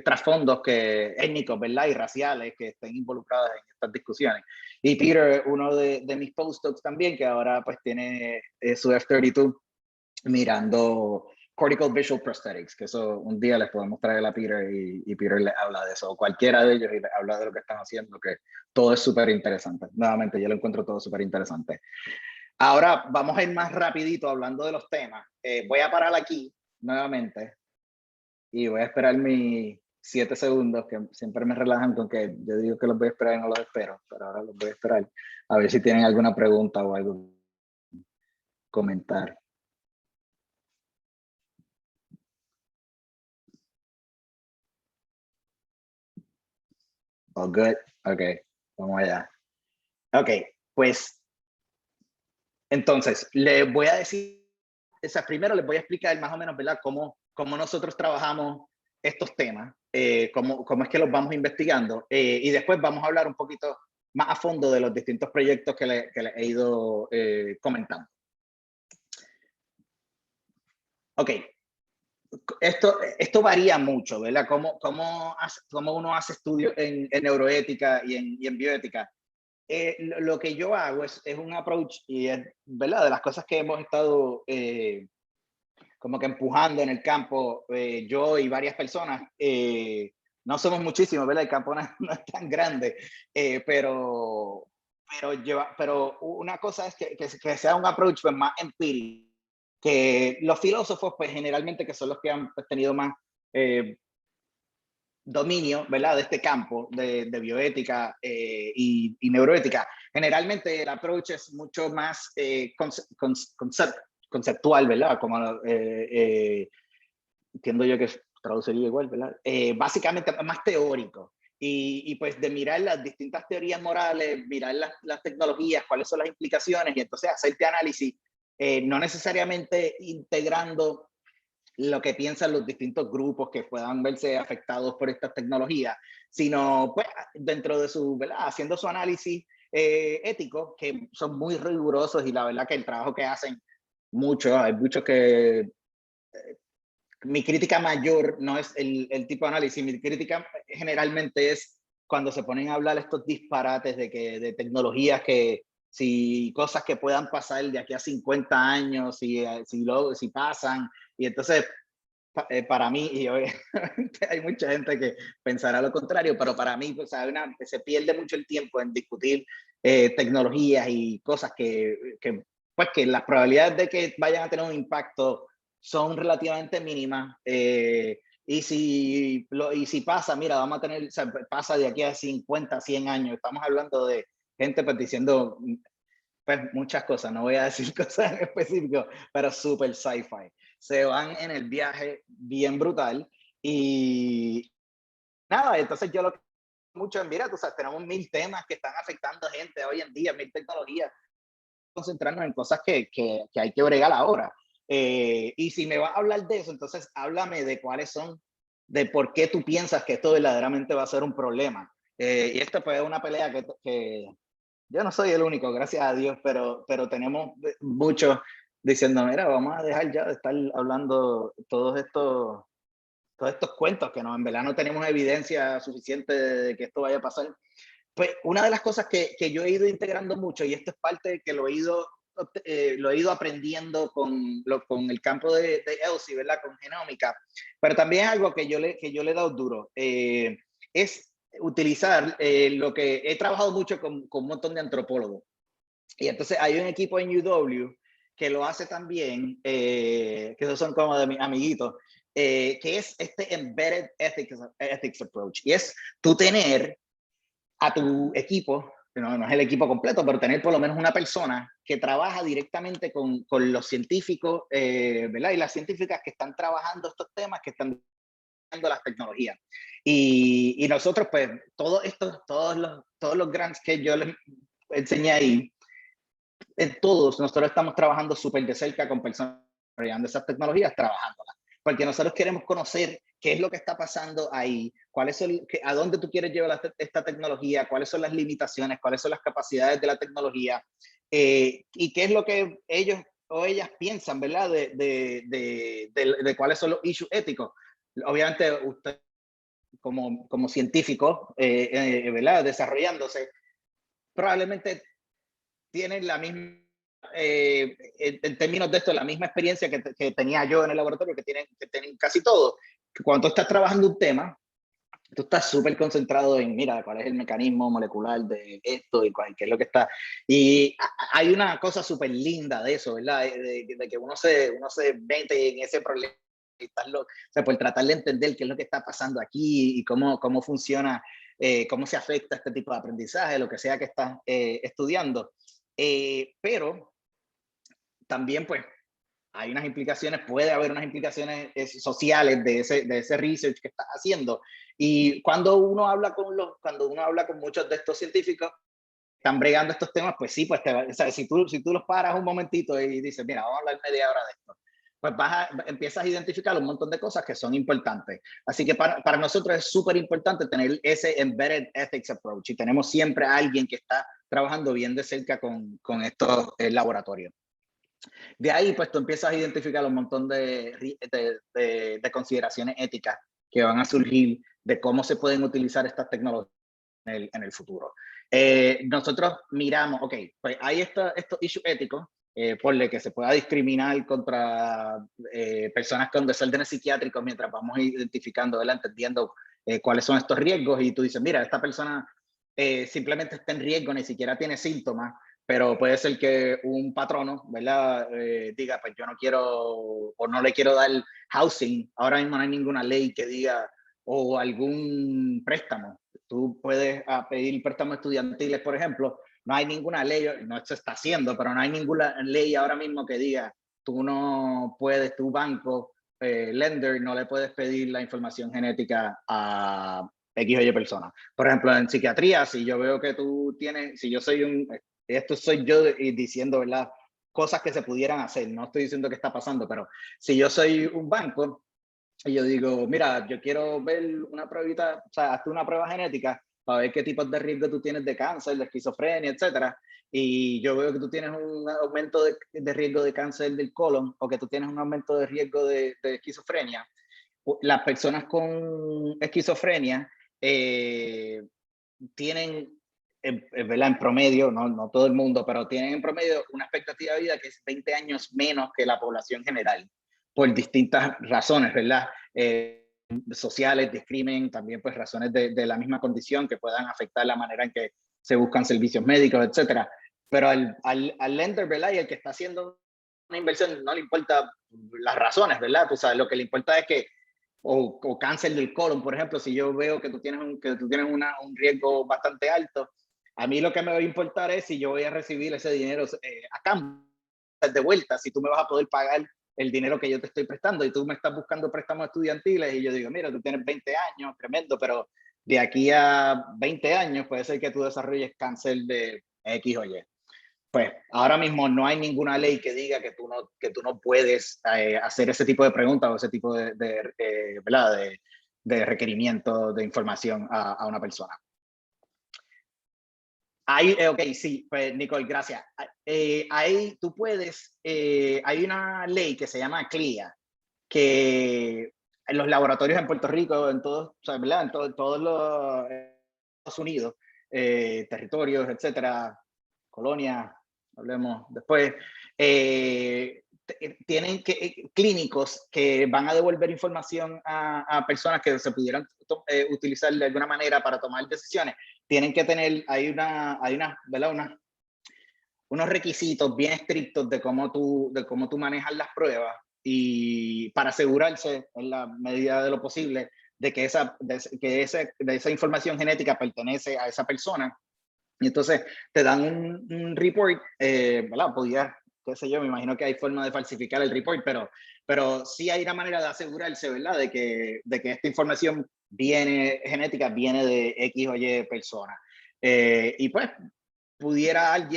trasfondos étnicos, ¿verdad? Y raciales que estén involucradas en estas discusiones. Y Peter, uno de mis postdocs también, que ahora pues tiene su F32 mirando cortical visual prosthetics, que eso un día les podemos traer a Peter y Peter les habla de eso, o cualquiera de ellos, y les habla de lo que están haciendo, que todo es súper interesante. Nuevamente, yo lo encuentro todo súper interesante. Ahora vamos a ir más rapidito hablando de los temas. Voy a parar aquí nuevamente y voy a esperar 7 segundos, que siempre me relajan con que yo digo que los voy a esperar y no los espero, pero ahora los voy a esperar a ver si tienen alguna pregunta o algo que comentar. Oh, good. Ok, vamos allá. Ok, pues entonces, les voy a decir, primero les voy a explicar más o menos, ¿verdad? Cómo nosotros trabajamos estos temas, cómo es que los vamos investigando, y después vamos a hablar un poquito más a fondo de los distintos proyectos que les he ido comentando. Ok, esto varía mucho, ¿verdad? Cómo uno hace estudios en neuroética y en bioética. Lo que yo hago es un approach, y es, ¿verdad? De las cosas que hemos estado como que empujando en el campo, yo y varias personas, no somos muchísimos, ¿verdad? El campo no es tan grande, pero una cosa es que sea un approach pues, más empírico, que los filósofos, pues generalmente que son los que han pues, tenido más dominio, ¿verdad? De este campo de bioética y neuroética. Generalmente el approach es mucho más conceptual, ¿verdad? Como entiendo yo que traduciría igual, ¿verdad? Básicamente más teórico. Y pues de mirar las distintas teorías morales, mirar las tecnologías, cuáles son las implicaciones, y entonces hacerte análisis, no necesariamente integrando lo que piensan los distintos grupos que puedan verse afectados por estas tecnologías, sino pues dentro de su, ¿verdad? Haciendo su análisis ético, que son muy rigurosos, y la verdad que el trabajo que hacen hay muchos que mi crítica mayor no es el tipo de análisis, mi crítica generalmente es cuando se ponen a hablar estos disparates de tecnologías si cosas que puedan pasar de aquí a 50 años, si pasan, y entonces para mí, y obviamente hay mucha gente que pensará lo contrario, pero para mí pues, se pierde mucho el tiempo en discutir tecnologías y cosas pues, que las probabilidades de que vayan a tener un impacto son relativamente mínimas. Y si pasa, mira, vamos a tener, o sea, pasa de aquí a 50, 100 años, estamos hablando de gente pues diciendo pues muchas cosas, no voy a decir cosas en específico, pero súper sci-fi. Se van en el viaje bien brutal y nada, entonces yo lo que mucho en, mira, tú sabes, tenemos 1000 temas que están afectando a gente hoy en día, 1000 tecnologías, concentrarnos en cosas que hay que bregar ahora. Y si me vas a hablar de eso, entonces háblame de de por qué tú piensas que esto verdaderamente va a ser un problema. Y esto pues es una pelea que yo no soy el único, gracias a Dios, pero tenemos muchos diciendo, mira, vamos a dejar ya de estar hablando todos estos cuentos que en verdad no tenemos evidencia suficiente de que esto vaya a pasar. Pues una de las cosas que yo he ido integrando mucho, y esto es parte de que lo he ido aprendiendo con el campo de ELSI, ¿verdad? Con genómica, pero también es algo que yo le he dado duro, es utilizar lo que he trabajado mucho con un montón de antropólogos. Y entonces hay un equipo en UW que lo hace también, que esos son como de mis amiguitos, que es este Embedded Ethics Approach. Y es tú tener a tu equipo, no es el equipo completo, pero tener por lo menos una persona que trabaja directamente con los científicos, ¿verdad? Y las científicas que están trabajando estos temas, que están las tecnologías. Y nosotros, pues, todos los grants que yo les enseñé ahí, todos nosotros estamos trabajando súper de cerca con personas desarrollando esas tecnologías, trabajándolas. Porque nosotros queremos conocer qué es lo que está pasando ahí, a dónde tú quieres llevar esta tecnología, cuáles son las limitaciones, cuáles son las capacidades de la tecnología, y qué es lo que ellos o ellas piensan, ¿verdad? De cuáles son los issues éticos. Obviamente, usted como científico, ¿verdad? Desarrollándose, probablemente tienen la misma, en términos de esto, la misma experiencia que tenía yo en el laboratorio, que tienen casi todos. Cuando tú estás trabajando un tema, tú estás súper concentrado en, mira, cuál es el mecanismo molecular de esto y qué es lo que está. Y hay una cosa súper linda de eso, ¿verdad? De que uno se mete en ese problema o sea, por tratar de entender qué es lo que está pasando aquí y cómo funciona, cómo se afecta este tipo de aprendizaje, lo que sea que estás estudiando. Pero también, pues, hay unas implicaciones, puede haber unas implicaciones sociales de ese research que estás haciendo. Y cuando uno habla con muchos de estos científicos están bregando estos temas, pues sí, pues o sea, si tú los paras un momentito y dices, mira, vamos a hablar media hora de esto, pues empiezas a identificar un montón de cosas que son importantes. Así que para nosotros es súper importante tener ese embedded ethics approach y tenemos siempre a alguien que está trabajando bien de cerca con estos laboratorios. De ahí, pues tú empiezas a identificar un montón de consideraciones éticas que van a surgir de cómo se pueden utilizar estas tecnologías en el futuro. Nosotros miramos, ok, pues hay estos issues éticos, por lo que se pueda discriminar contra personas con desórdenes psiquiátricos mientras vamos identificando, ¿verdad? Entendiendo cuáles son estos riesgos y tú dices, mira, esta persona simplemente está en riesgo, ni siquiera tiene síntomas, pero puede ser que un patrono, ¿verdad? Diga, pues yo no quiero o no le quiero dar housing. Ahora mismo no hay ninguna ley que diga, o algún préstamo. Tú puedes pedir préstamos estudiantiles, por ejemplo. No hay ninguna ley, no se está haciendo, pero no hay ninguna ley ahora mismo que diga, tú no puedes, tu banco, lender, no le puedes pedir la información genética a X o Y persona. Por ejemplo, en psiquiatría, si yo veo que tú tienes, si yo soy esto soy yo diciendo, ¿verdad? Cosas que se pudieran hacer, no estoy diciendo que está pasando, pero si yo soy un banco y yo digo, mira, yo quiero ver una pruebita, o sea, hazte una prueba genética para ver qué tipos de riesgo tú tienes de cáncer, de esquizofrenia, etcétera, y yo veo que tú tienes un aumento de riesgo de cáncer del colon o que tú tienes un aumento de riesgo de esquizofrenia, las personas con esquizofrenia tienen, ¿verdad? En promedio, no todo el mundo, pero tienen en promedio una expectativa de vida que es 20 años menos que la población general, por distintas razones, ¿verdad? Sociales, de crimen, también pues razones de la misma condición que puedan afectar la manera en que se buscan servicios médicos, etcétera. Pero al lender, ¿verdad? Y el que está haciendo una inversión no le importa las razones, ¿verdad? Pues, lo que le importa es que o cáncer del colon, por ejemplo, si yo veo que tú tienes un riesgo bastante alto, a mí lo que me va a importar es si yo voy a recibir ese dinero a cambio de vuelta, si tú me vas a poder pagar el dinero que yo te estoy prestando y tú me estás buscando préstamos estudiantiles y yo digo, mira, tú tienes 20 años, tremendo, pero de aquí a 20 años puede ser que tú desarrolles cáncer de X o Y. Pues ahora mismo no hay ninguna ley que diga que tú no puedes hacer ese tipo de preguntas o ese tipo ¿verdad? de requerimiento de información a una persona. Ok, sí, pues Nicole, gracias. Ahí tú puedes, hay una ley que se llama CLIA, que en los laboratorios en Puerto Rico, en todos, o sea, ¿verdad? En todos los Estados Unidos, territorios, etcétera, colonias, hablemos después, tienen clínicos que van a devolver información a personas que se pudieran utilizar de alguna manera para tomar decisiones. Tienen que tener, ¿verdad? Unos requisitos bien estrictos de cómo tú manejas las pruebas y para asegurarse en la medida de lo posible de que esa información genética pertenece a esa persona. Y entonces te dan un report, ¿verdad? Qué sé yo, me imagino que hay forma de falsificar el report, pero sí hay una manera de asegurarse, ¿verdad? De que esta información genética viene de X o Y persona. Y pues pudiéramos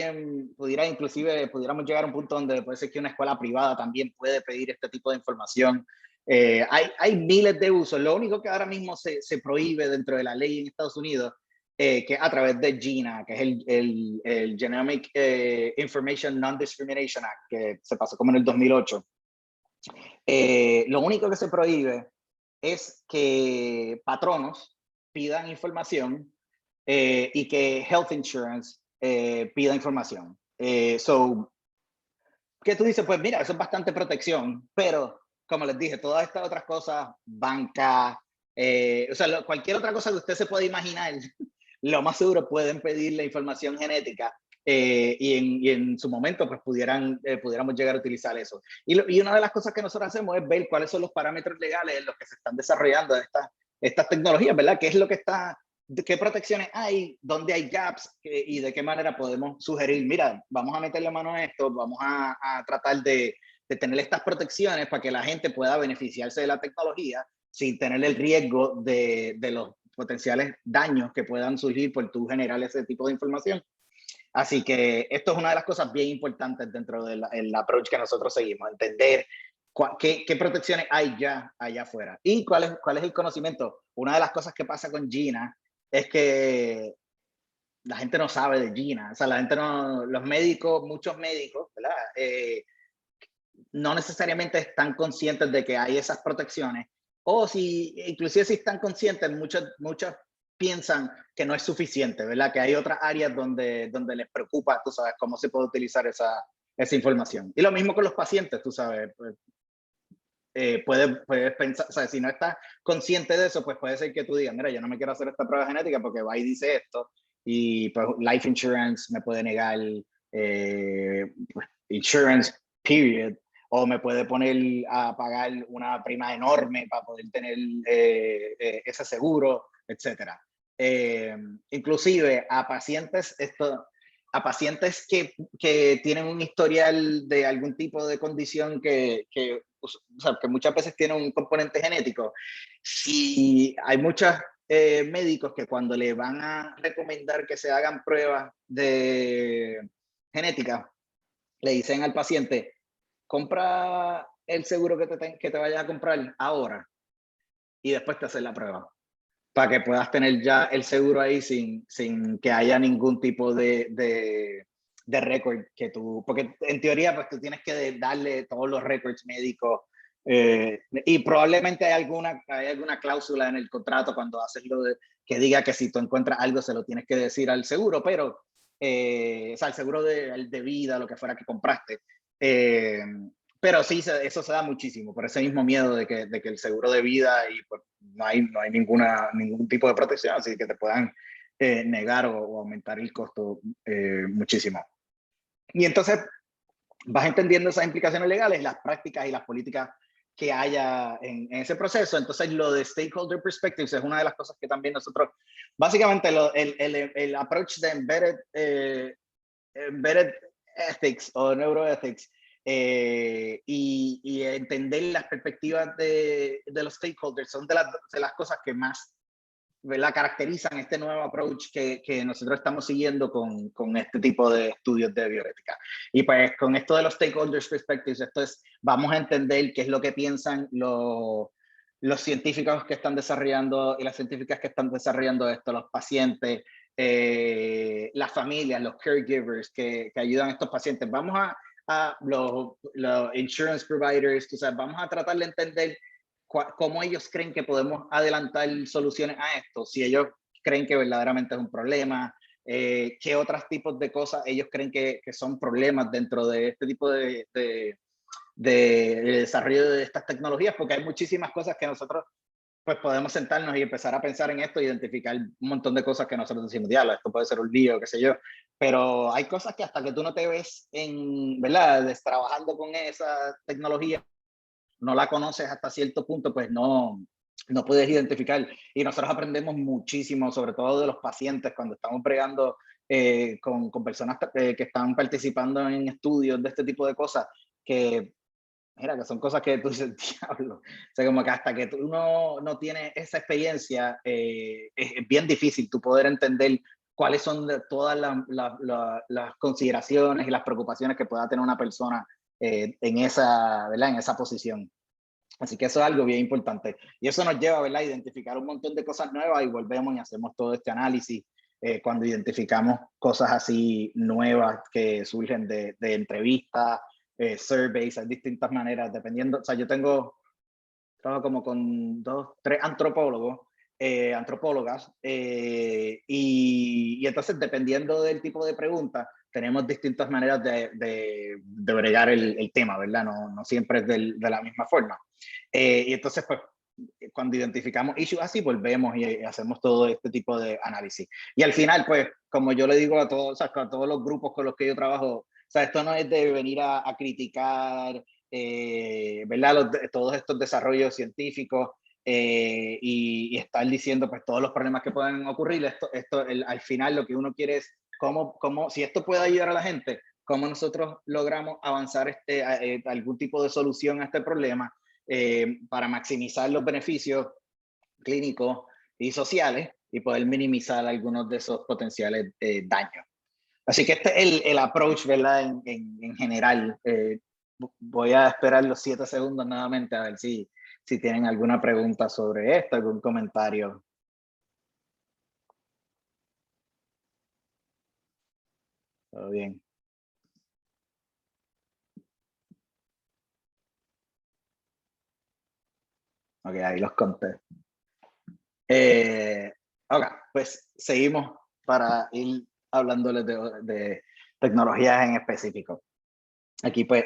llegar a un punto donde puede ser que una escuela privada también puede pedir este tipo de información. Hay miles de usos. Lo único que ahora mismo se prohíbe dentro de la ley en Estados Unidos, que a través de GINA, que es el Genomic Information Non-Discrimination Act, que se pasó como en el 2008. Lo único que se prohíbe es que patronos pidan información y que health insurance pida información. ¿Qué tú dices? Pues mira, eso es bastante protección, pero como les dije, todas estas otras cosas, banca, o sea, cualquier otra cosa que usted se pueda imaginar, lo más seguro pueden pedir la información genética y en su momento pues pudiéramos llegar a utilizar eso. Y una de las cosas que nosotros hacemos es ver cuáles son los parámetros legales en los que se están desarrollando estas tecnologías, ¿verdad? ¿Qué es lo que está, qué protecciones hay, dónde hay gaps y de qué manera podemos sugerir, mira, vamos a meterle mano a esto, vamos a tratar de tener estas protecciones para que la gente pueda beneficiarse de la tecnología sin tener el riesgo de los potenciales daños que puedan surgir por tú generar ese tipo de información. Así que esto es una de las cosas bien importantes dentro del approach que nosotros seguimos, entender qué protecciones hay ya allá afuera y cuál es el conocimiento. Una de las cosas que pasa con Gina es que la gente no sabe de Gina, o sea, la gente no, los médicos, muchos médicos, ¿verdad? No necesariamente están conscientes de que hay esas protecciones, o si, inclusive si están conscientes, muchos piensan que no es suficiente, ¿verdad? Que hay otras áreas donde les preocupa, tú sabes, cómo se puede utilizar esa información. Y lo mismo con los pacientes, tú sabes, pues, puedes pensar, o sea, si no estás consciente de eso, pues puede ser que tú digas, mira, yo no me quiero hacer esta prueba genética porque va y dice esto, y pues life insurance me puede negar insurance, period, o me puede poner a pagar una prima enorme para poder tener ese seguro, etcétera. Inclusive a pacientes, a pacientes que tienen un historial de algún tipo de condición o sea, que muchas veces tienen un componente genético, si hay muchos médicos que cuando le van a recomendar que se hagan pruebas de genética, le dicen al paciente, compra el seguro que te vayas a comprar ahora y después te haces la prueba, para que puedas tener ya el seguro ahí sin que haya ningún tipo de récord que tú, porque en teoría pues tú tienes que darle todos los récords médicos y probablemente hay alguna cláusula en el contrato cuando haces que diga que si tú encuentras algo se lo tienes que decir al seguro, pero o sea, el seguro de vida, lo que fuera que compraste. Pero sí, eso se da muchísimo, por ese mismo miedo de que el seguro de vida y pues, no hay ningún tipo de protección, así que te puedan negar o aumentar el costo muchísimo. Y entonces vas entendiendo esas implicaciones legales, las prácticas y las políticas que haya en ese proceso. Entonces lo de stakeholder perspectives es una de las cosas que también nosotros, básicamente el approach de embedded ethics o neuroethics, y entender las perspectivas de los stakeholders son de las cosas que más, ¿verdad?, caracterizan este nuevo approach que nosotros estamos siguiendo con este tipo de estudios de bioética. Y pues con esto de los stakeholders perspectives, vamos a entender qué es lo que piensan los científicos que están desarrollando y las científicas que están desarrollando esto, los pacientes, las familias, los caregivers que ayudan a estos pacientes. Vamos a los insurance providers, o sea, vamos a tratar de entender cómo ellos creen que podemos adelantar soluciones a esto, si ellos creen que verdaderamente es un problema, qué otros tipos de cosas ellos creen que son problemas dentro de este tipo de desarrollo de estas tecnologías, porque hay muchísimas cosas que nosotros pues podemos sentarnos y empezar a pensar en esto, identificar un montón de cosas que nosotros decimos, diablo, esto puede ser un lío, qué sé yo, pero hay cosas que hasta que tú no te ves ¿verdad?, trabajando con esa tecnología, no la conoces hasta cierto punto, pues no puedes identificar. Y nosotros aprendemos muchísimo, sobre todo de los pacientes, cuando estamos bregando con personas que están participando en estudios de este tipo de cosas, que mira, que son cosas que tú dices, diablo. O sea, como que hasta que tú no tienes esa experiencia, es bien difícil tú poder entender cuáles son todas las consideraciones y las preocupaciones que pueda tener una persona en esa, ¿verdad?, en esa posición. Así que eso es algo bien importante. Y eso nos lleva, ¿verdad?, a identificar un montón de cosas nuevas y volvemos y hacemos todo este análisis cuando identificamos cosas así nuevas que surgen de entrevistas, surveys, hay distintas maneras, dependiendo. O sea, yo trabajo como con 2, 3 antropólogos, antropólogas, y entonces dependiendo del tipo de pregunta, tenemos distintas maneras de bregar el tema, ¿verdad? No siempre es de la misma forma. Y entonces, pues, cuando identificamos issues así, volvemos y hacemos todo este tipo de análisis. Y al final, pues, como yo le digo a todos, o sea, a todos los grupos con los que yo trabajo, o sea, esto no es de venir a criticar, ¿verdad? Todos estos desarrollos científicos y estar diciendo, pues, todos los problemas que pueden ocurrir. Al final lo que uno quiere es si esto puede ayudar a la gente, cómo nosotros logramos avanzar algún tipo de solución a este problema para maximizar los beneficios clínicos y sociales y poder minimizar algunos de esos potenciales daños. Así que este es el approach, ¿verdad? En general. Voy a esperar los 7 segundos nuevamente a ver si tienen alguna pregunta sobre esto, algún comentario. Todo bien. Ok, ahí los conté. Ok, pues seguimos para ir hablándoles de tecnologías en específico. Aquí pues,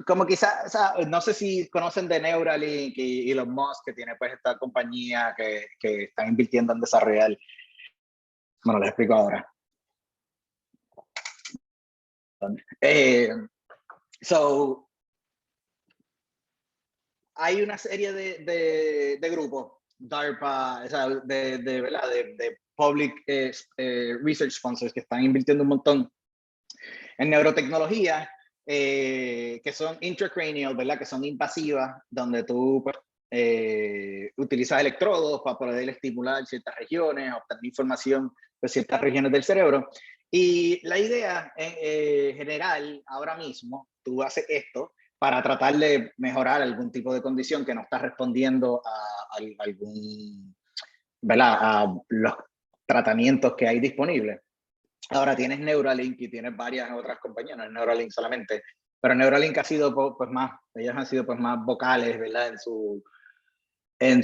como quizás, o sea, no sé si conocen de Neuralink y Elon Musk, que tiene pues esta compañía que están invirtiendo en desarrollar. Bueno, les explico ahora. Hay una serie de grupos, DARPA, o sea, de Public Research Sponsors que están invirtiendo un montón en neurotecnología, que son intracranial, ¿verdad? Que son invasivas, donde tú pues, utilizas electrodos para poder estimular ciertas regiones, obtener información de ciertas regiones del cerebro. Y la idea general, ahora mismo, tú haces esto para tratar de mejorar algún tipo de condición que no está respondiendo a algún, ¿verdad? A los tratamientos que hay disponibles. Ahora tienes Neuralink y tienes varias otras compañías, no es Neuralink solamente, pero Neuralink ha sido pues más, ellos han sido pues más vocales, ¿verdad? En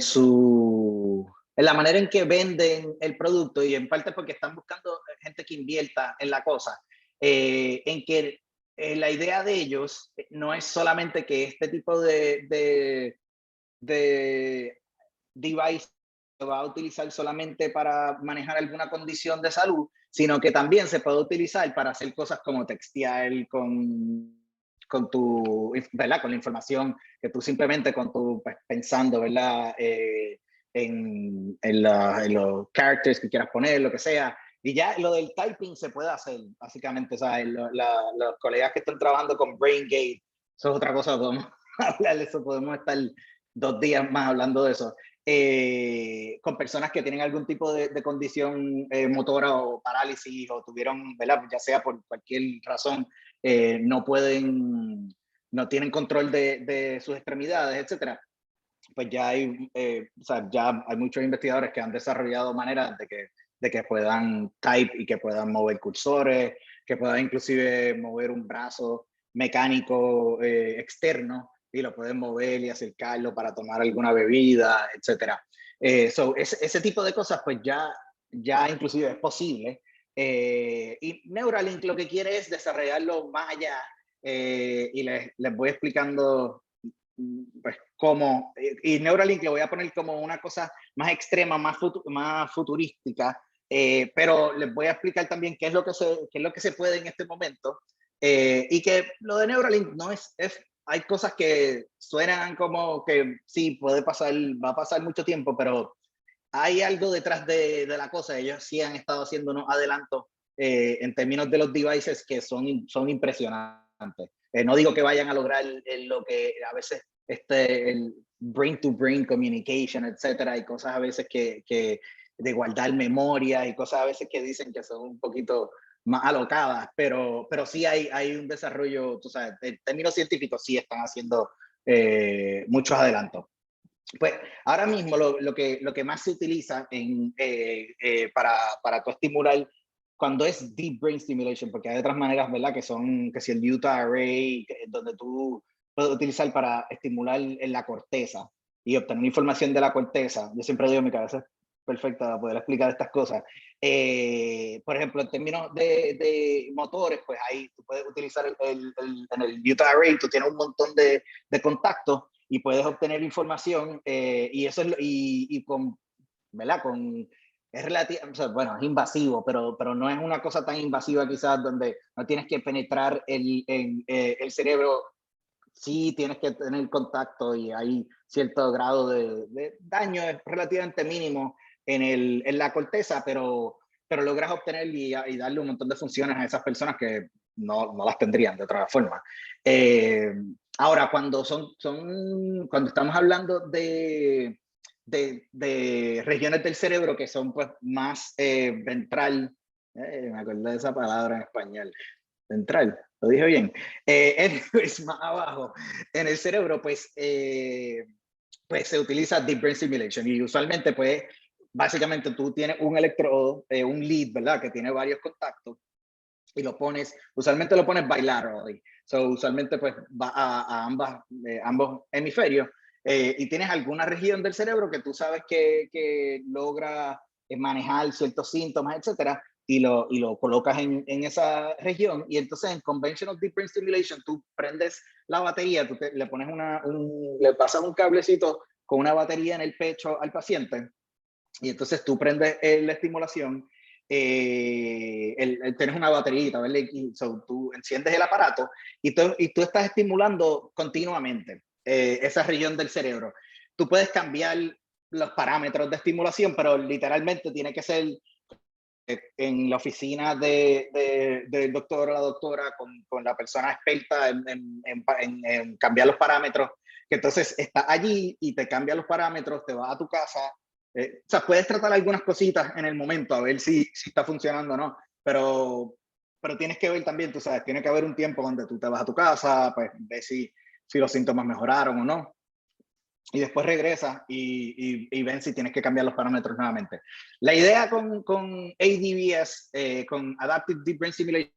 la manera en que venden el producto y en parte porque están buscando gente que invierta en la cosa, en que la idea de ellos no es solamente que este tipo de device se va a utilizar solamente para manejar alguna condición de salud, sino que también se puede utilizar para hacer cosas como textear con tu, ¿verdad? Con la información que tú simplemente con tu, pues, pensando, ¿verdad? En los characters que quieras poner, lo que sea. Y ya lo del typing se puede hacer, básicamente. O sea, los colegas que están trabajando con BrainGate, eso es otra cosa, podemos hablar de eso, podemos estar 2 días más hablando de eso. Con personas que tienen algún tipo de condición motora o parálisis o tuvieron, ¿verdad? Ya sea por cualquier razón, no tienen control de sus extremidades, etcétera. Pues ya o sea, ya hay muchos investigadores que han desarrollado maneras de que puedan type y que puedan mover cursores, que puedan inclusive mover un brazo mecánico externo y lo pueden mover y acercarlo para tomar alguna bebida, etcétera. Ese tipo de cosas pues ya inclusive es posible. Y Neuralink lo que quiere es desarrollarlo más allá y les voy explicando pues cómo, y Neuralink le voy a poner como una cosa más extrema, más futurística, pero les voy a explicar también qué es lo que se puede en este momento, y que lo de Neuralink no hay cosas que suenan como que sí, puede pasar, va a pasar mucho tiempo, pero hay algo detrás de la cosa. Ellos sí han estado haciendo unos adelantos en términos de los devices que son impresionantes. No digo que vayan a lograr lo que a veces el brain-to-brain communication, etcétera, y cosas a veces que de guardar memoria y cosas a veces que dicen que son un poquito más alocadas, pero sí hay un desarrollo, tú sabes, en términos científicos sí están haciendo muchos adelantos. Pues ahora mismo lo que más se utiliza para tu estimular cuando es deep brain stimulation, porque hay otras maneras, ¿verdad? Que si el Utah Array, donde tú puedes utilizar para estimular en la corteza y obtener información de la corteza. Yo siempre digo, mi cabeza es perfecta para poder explicar estas cosas. Por ejemplo, en términos de motores, pues ahí tú puedes utilizar en el Utah Array, tú tienes un montón de contactos y puedes obtener información y eso es, y con, ¿verdad? Con, es relativo, o sea, bueno, es invasivo, pero no es una cosa tan invasiva quizás donde no tienes que penetrar el cerebro. Sí tienes que tener contacto y hay cierto grado de daño, es relativamente mínimo en la corteza, pero logras obtener y darle un montón de funciones a esas personas que no las tendrían de otra forma. Ahora, cuando cuando estamos hablando de regiones del cerebro que son pues más ventral, me acuerdo de esa palabra en español, ventral, lo dije bien, es más abajo en el cerebro, pues se utiliza Deep Brain Stimulation y usualmente pues básicamente tú tienes un electrodo, un lead, ¿verdad? Que tiene varios contactos y lo pones, usualmente lo pones bilaterally, usualmente pues va a ambos hemisferios y tienes alguna región del cerebro que tú sabes que logra manejar ciertos síntomas, etcétera, y lo colocas en esa región y entonces en Conventional Deep Brain Stimulation tú prendes la batería, le pones le pasas un cablecito con una batería en el pecho al paciente y entonces tú prendes la estimulación, tienes una baterita, ¿verdad? Tú enciendes el aparato y tú estás estimulando continuamente esa región del cerebro. Tú puedes cambiar los parámetros de estimulación, pero literalmente tiene que ser en la oficina del doctor o la doctora con la persona experta en cambiar los parámetros, que entonces está allí y te cambia los parámetros, te vas a tu casa. O sea, puedes tratar algunas cositas en el momento a ver si está funcionando o no, pero tienes que ver también, tú sabes, tiene que haber un tiempo donde tú te vas a tu casa, pues ves si los síntomas mejoraron o no. Y después regresa y ven si tienes que cambiar los parámetros nuevamente. La idea con ADBS, con Adaptive Deep Brain Stimulation,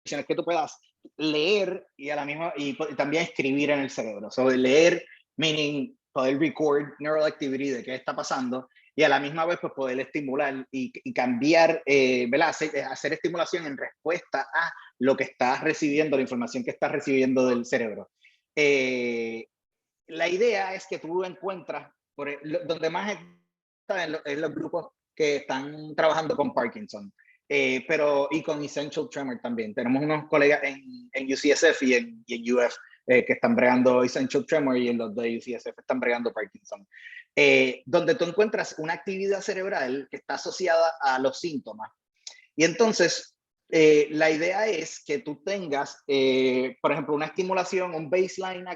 es que tú puedas leer y a la misma y también escribir en el cerebro. Leer, meaning poder record neural activity de qué está pasando y a la misma vez pues poder estimular y cambiar, ¿verdad? Hacer estimulación en respuesta a lo que estás recibiendo, la información que estás recibiendo del cerebro. La idea es que tú encuentras, donde más está en los grupos que están trabajando con Parkinson, y con Essential Tremor también. Tenemos unos colegas en UCSF y en UF que están bregando Essential Tremor y en los de UCSF están bregando Parkinson. Donde tú encuentras una actividad cerebral que está asociada a los síntomas. Y entonces, la idea es que tú tengas, por ejemplo, una estimulación, un baseline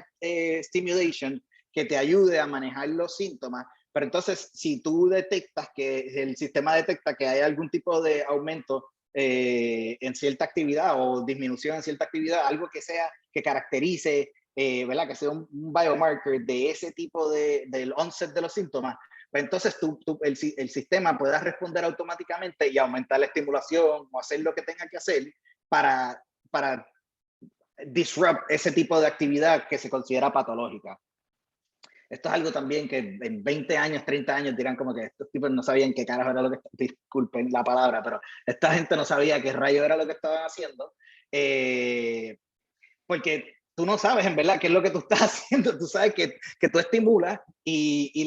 stimulation que te ayude a manejar los síntomas. Pero entonces, si tú detectas que el sistema detecta que hay algún tipo de aumento en cierta actividad o disminución en cierta actividad, algo que sea, que caracterice, ¿verdad? Que sea un biomarker de ese tipo del onset de los síntomas, pues entonces el sistema pueda responder automáticamente y aumentar la estimulación o hacer lo que tenga que hacer para disrupt ese tipo de actividad que se considera patológica. Esto es algo también que en 20 años, 30 años dirán como que estos tipos no sabían qué carajo era lo que, disculpen la palabra, pero esta gente no sabía qué rayo era lo que estaban haciendo, porque tú no sabes en verdad qué es lo que tú estás haciendo, tú sabes que tú estimulas y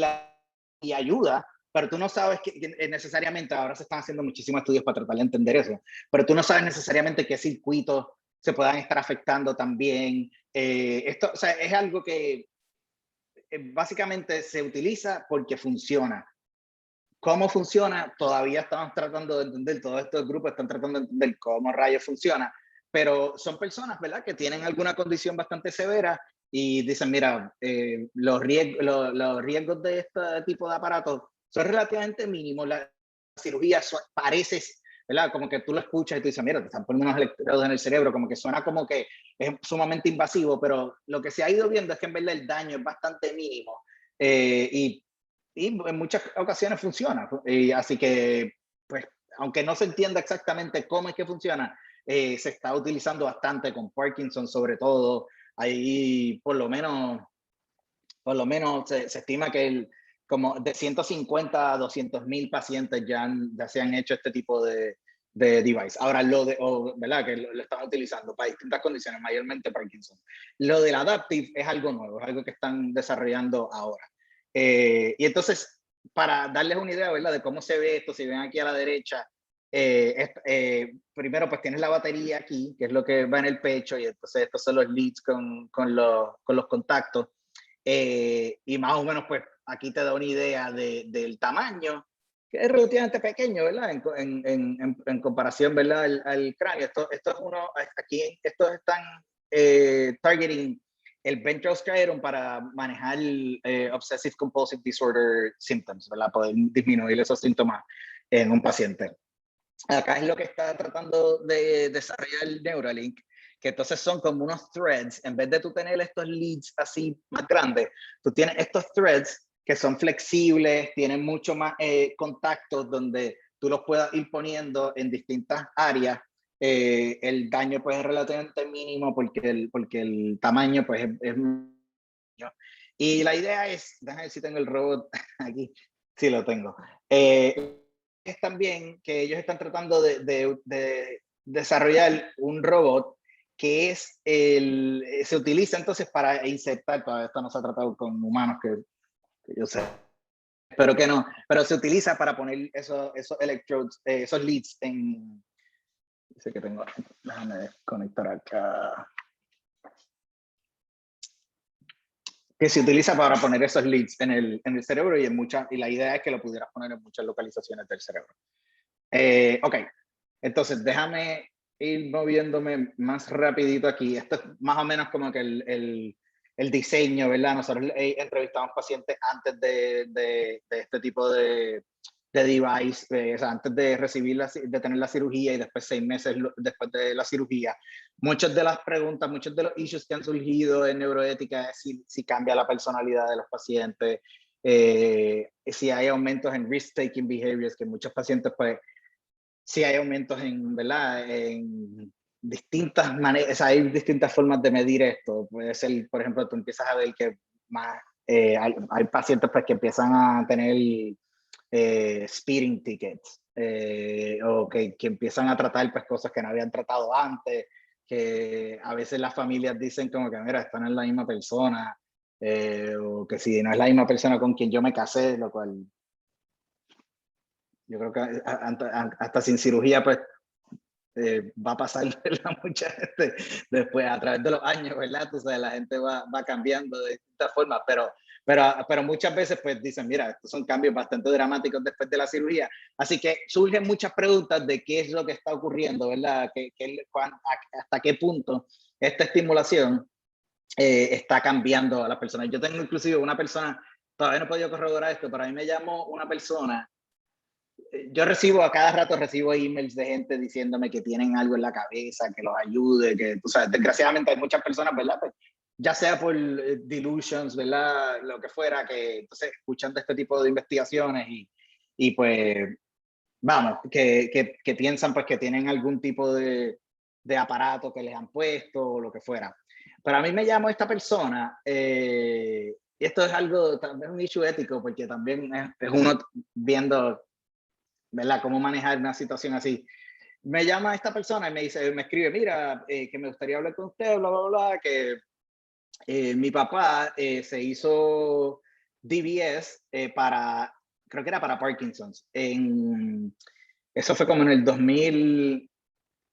ayuda, pero tú no sabes que necesariamente, ahora se están haciendo muchísimos estudios para tratar de entender eso, pero tú no sabes necesariamente qué circuitos se puedan estar afectando también. Esto, o sea, es algo que básicamente se utiliza porque funciona. ¿Cómo funciona? Todavía estamos tratando de entender, todos estos grupos están tratando de entender cómo rayos funciona, pero son personas, ¿verdad?, que tienen alguna condición bastante severa y dicen, mira, los riesgos de este tipo de aparatos son relativamente mínimos. La cirugía parece, ¿verdad?, como que tú lo escuchas y tú dices, mira, te están poniendo unos electrodos en el cerebro, como que suena como que es sumamente invasivo, pero lo que se ha ido viendo es que en verdad el daño es bastante mínimo. Y en muchas ocasiones funciona. Y así que, pues, aunque no se entienda exactamente cómo es que funciona, se está utilizando bastante con Parkinson, sobre todo. Ahí, por lo menos se estima que como de 150 a 200,000 pacientes ya se han hecho este tipo de de device. Ahora, ¿verdad? Que lo están utilizando para distintas condiciones, mayormente Parkinson. Lo del adaptive es algo nuevo, es algo que están desarrollando ahora. Y entonces, para darles una idea, ¿verdad? De cómo se ve esto, si ven aquí a la derecha, primero pues tienes la batería aquí, que es lo que va en el pecho, y entonces estos son los leads con los contactos. Y más o menos pues aquí te da una idea del tamaño, que es relativamente pequeño, ¿verdad? En comparación, ¿verdad? Al cráneo. Esto es uno, aquí estos están targeting el ventral striatum para manejar obsessive compulsive disorder symptoms, ¿verdad? Poder disminuir esos síntomas en un paciente. Acá es lo que está tratando de desarrollar el Neuralink, que entonces son como unos threads. En vez de tú tener estos leads así más grandes, tú tienes estos threads que son flexibles, tienen mucho más contactos donde tú los puedas ir poniendo en distintas áreas. El daño pues es relativamente mínimo porque el tamaño pues es y la idea es, déjame ver si tengo el robot aquí, sí lo tengo. Es también que ellos están tratando de desarrollar un robot que se utiliza entonces para insertar, todavía esto no se ha tratado con humanos, que yo sé, pero que no, pero se utiliza para poner esos electrodes, esos leads en, dice que tengo, déjame conectar acá, que se utiliza para poner esos leads en el cerebro y la idea es que lo pudieras poner en muchas localizaciones del cerebro. Ok, entonces déjame ir moviéndome más rapidito aquí. Esto es más o menos como que el diseño, ¿verdad? Nosotros entrevistamos pacientes antes de este tipo de device, o sea, antes de de tener la cirugía y después 6 meses después de la cirugía. Muchas de las preguntas, muchos de los issues que han surgido en neuroética es si cambia la personalidad de los pacientes, si hay aumentos en risk-taking behaviors, que muchos pacientes pues sí hay aumentos ¿verdad? En distintas maneras, o sea, hay distintas formas de medir esto. Puede ser, por ejemplo, tú empiezas a ver que más, hay pacientes pues, que empiezan a tener speeding tickets o que empiezan a tratar pues, cosas que no habían tratado antes, que a veces las familias dicen como que, mira, esta no es la misma persona, o que si no es la misma persona con quien yo me casé, lo cual yo creo que hasta sin cirugía, pues va a pasar mucha gente después a través de los años, ¿verdad? Entonces la gente va cambiando de distintas formas, pero muchas veces pues dicen, mira, estos son cambios bastante dramáticos después de la cirugía. Así que surgen muchas preguntas de qué es lo que está ocurriendo, ¿verdad? Hasta qué punto esta estimulación está cambiando a las personas. Yo tengo inclusive una persona, todavía no he podido corroborar esto, pero a mí me llamó una persona. Yo a cada rato recibo emails de gente diciéndome que tienen algo en la cabeza, que los ayude, que tú sabes, desgraciadamente hay muchas personas, ¿verdad? Pues, ya sea por delusions, ¿verdad? Lo que fuera, que entonces escuchan de este tipo de investigaciones y pues, vamos, que piensan pues que tienen algún tipo de aparato que les han puesto o lo que fuera. Pero a mí me llamó esta persona, y esto es algo, también un issue ético, porque también es uno viendo, ¿verdad? Cómo manejar una situación así. Me llama esta persona y me escribe, mira, que me gustaría hablar con usted, bla, bla, bla, que mi papá se hizo DBS creo que era para Parkinson's. Eso fue como en el 2000,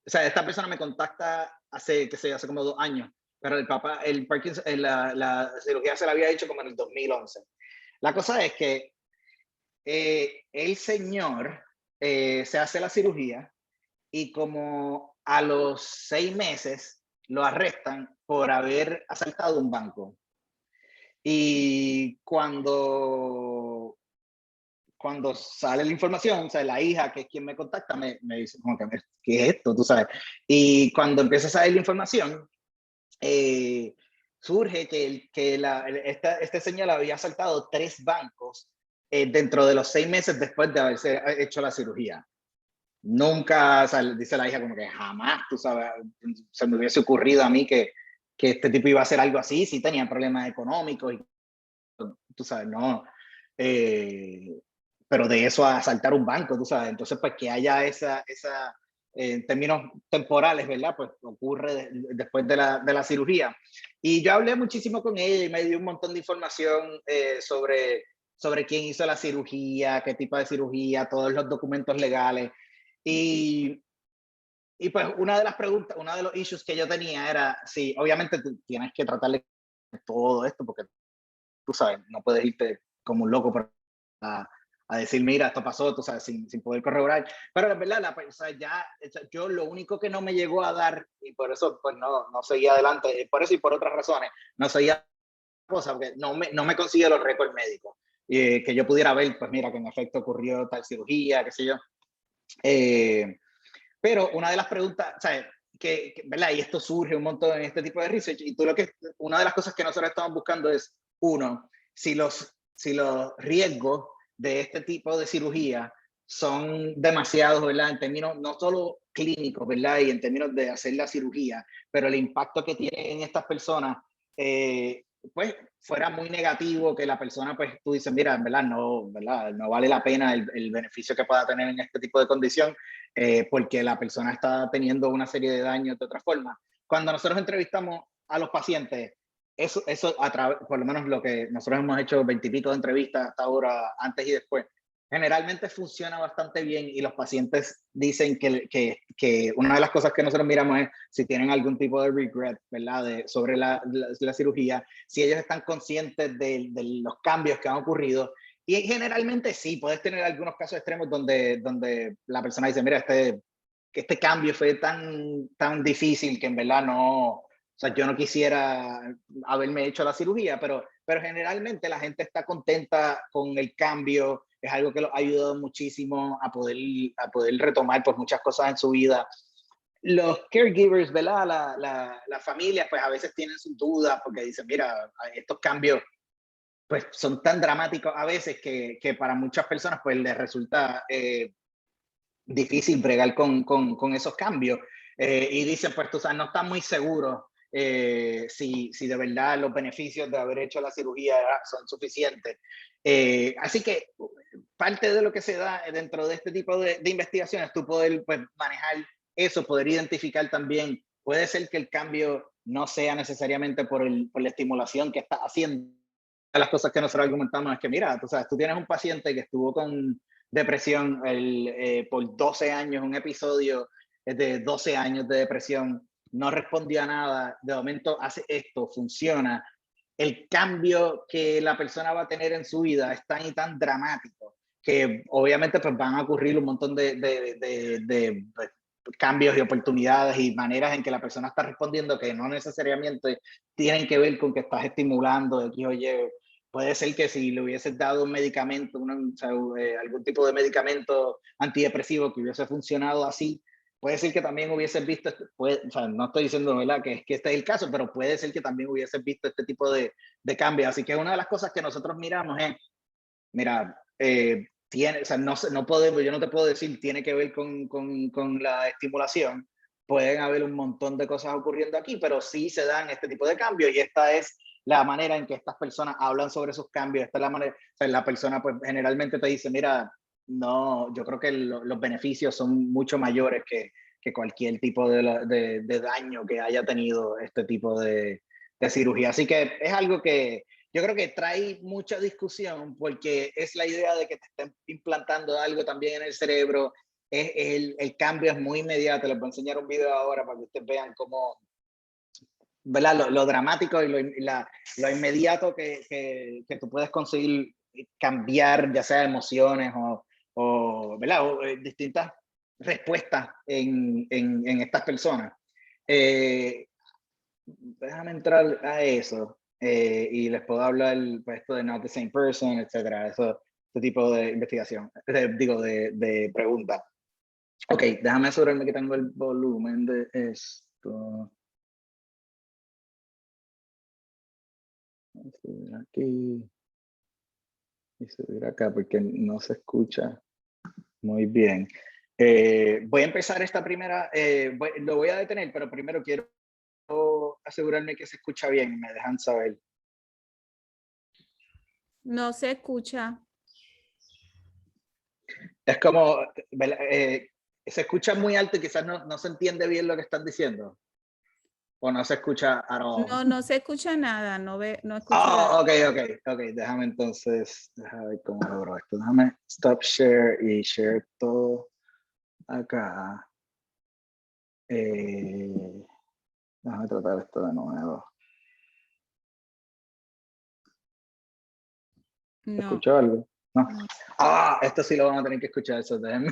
o sea, esta persona me contacta hace como 2 años, pero el Parkinson, la cirugía se la había hecho como en el 2011. La cosa es que el señor se hace la cirugía y como a los 6 meses lo arrestan por haber asaltado un banco. Y cuando sale la información, o sea, la hija, que es quien me contacta, me dice, como que, ¿qué es esto? Tú sabes. Y cuando empieza a salir la información, surge que este señor había asaltado 3 bancos dentro de los 6 meses después de haberse hecho la cirugía. Nunca, o sea, dice la hija como que jamás, tú sabes, se me hubiese ocurrido a mí que este tipo iba a hacer algo así, si tenían problemas económicos, y, tú sabes, no. Pero de eso a asaltar un banco, tú sabes, entonces pues que haya esa en términos temporales, ¿verdad? Pues ocurre después de la cirugía. Y yo hablé muchísimo con ella y me dio un montón de información sobre quién hizo la cirugía, qué tipo de cirugía, todos los documentos legales. Y pues una de las preguntas, uno de los issues que yo tenía era, sí, obviamente tú tienes que tratarle todo esto porque tú sabes, no puedes irte como un loco a decir, mira, esto pasó, tú sabes, sin poder corroborar. Pero la verdad, o sea, yo lo único que no me llegó a dar, y por eso pues no seguía adelante, por eso y por otras razones, no seguía cosa, porque no me consigue los récords médicos. Que yo pudiera ver, pues mira, que en efecto ocurrió tal cirugía, qué sé yo. Pero una de las preguntas, ¿sabes? ¿Verdad? Y esto surge un montón en este tipo de research. Y una de las cosas que nosotros estamos buscando es, uno, si los riesgos de este tipo de cirugía son demasiados, ¿verdad? En términos no solo clínicos, ¿verdad? Y en términos de hacer la cirugía, pero el impacto que tiene en estas personas, pues fuera muy negativo, que la persona, pues tú dices, mira, en verdad no vale la pena el beneficio que pueda tener en este tipo de condición, porque la persona está teniendo una serie de daños de otra forma. Cuando nosotros entrevistamos a los pacientes, eso por lo menos lo que nosotros hemos hecho 20 y pico de entrevistas hasta ahora, antes y después, generalmente funciona bastante bien y los pacientes dicen que una de las cosas que nosotros miramos es si tienen algún tipo de regret, ¿verdad? Sobre la cirugía, si ellos están conscientes de los cambios que han ocurrido. Y generalmente sí, puedes tener algunos casos extremos donde la persona dice, mira, este cambio fue tan difícil que en verdad o sea, yo no quisiera haberme hecho la cirugía, pero generalmente la gente está contenta con el cambio, es algo que los ha ayudado muchísimo a poder retomar pues muchas cosas en su vida. Los caregivers, ¿verdad? Las familias pues a veces tienen sus dudas porque dicen, mira, estos cambios pues son tan dramáticos a veces que para muchas personas pues les resulta difícil bregar con esos cambios. Y dicen, pues tú sabes, no están muy seguros si de verdad los beneficios de haber hecho la cirugía son suficientes. Así que parte de lo que se da dentro de este tipo de investigaciones, tú poder pues, manejar eso, poder identificar también, puede ser que el cambio no sea necesariamente por la estimulación que estás haciendo. Las cosas que nosotros argumentamos es que, mira, tú sabes, tú tienes un paciente que estuvo con depresión por 12 años, un episodio de 12 años de depresión, no respondió a nada, de momento hace esto, funciona. El cambio que la persona va a tener en su vida es tan y tan dramático que obviamente pues van a ocurrir un montón de cambios y oportunidades y maneras en que la persona está respondiendo que no necesariamente tienen que ver con que estás estimulando X o Y. Puede ser que si le hubieses dado un medicamento, algún tipo de medicamento antidepresivo que hubiese funcionado así, puede ser que también hubieses visto, o sea, no estoy diciendo ¿verdad? Que este es el caso, pero puede ser que también hubieses visto este tipo de cambios. Así que una de las cosas que nosotros miramos es, mira, o sea, no podemos, yo no te puedo decir tiene que ver con la estimulación. Pueden haber un montón de cosas ocurriendo aquí, pero sí se dan este tipo de cambios y esta es la manera en que estas personas hablan sobre esos cambios. Esta es la manera, o sea, la persona pues generalmente te dice, mira, no, yo creo que los beneficios son mucho mayores que cualquier tipo de daño que haya tenido este tipo de cirugía. Así que es algo que yo creo que trae mucha discusión porque es la idea de que te estén implantando algo también en el cerebro. El cambio es muy inmediato. Les voy a enseñar un video ahora para que ustedes vean cómo, ¿verdad? Lo dramático y lo inmediato que tú puedes conseguir cambiar, ya sea emociones ¿verdad? O distintas respuestas en estas personas. Déjame entrar a eso y les puedo hablar pues, esto de not the same person, etcétera. Este tipo de investigación, de preguntas. Ok, déjame asegurarme que tengo el volumen de esto. Voy a subir aquí y subir acá porque no se escucha muy bien. Voy a empezar esta primera, lo voy a detener, pero primero quiero asegurarme que se escucha bien. Me dejan saber. No se escucha. Es como, se escucha muy alto y quizás no se entiende bien lo que están diciendo. ¿O no se escucha at all? No, no se escucha nada, no escucho nada. Oh, ok. Déjame entonces, déjame ver cómo logro esto. Déjame stop share y share todo acá. Déjame tratar esto de nuevo. No. ¿Escuchó algo? No. Esto sí lo van a tener que escuchar, eso déjenme.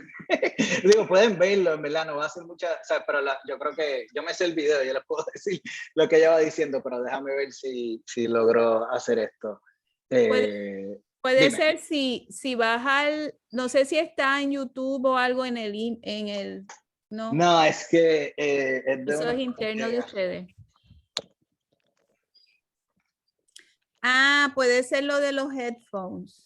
Digo, pueden verlo, en verdad, no va a hacer mucha, o sea, pero yo creo que yo me sé el video, yo les puedo decir lo que ella va diciendo, pero déjame ver si logro hacer esto. Puede ser si vas al, no sé si está en YouTube o algo en el no. No, es que eso es interno de ustedes. Puede ser lo de los headphones.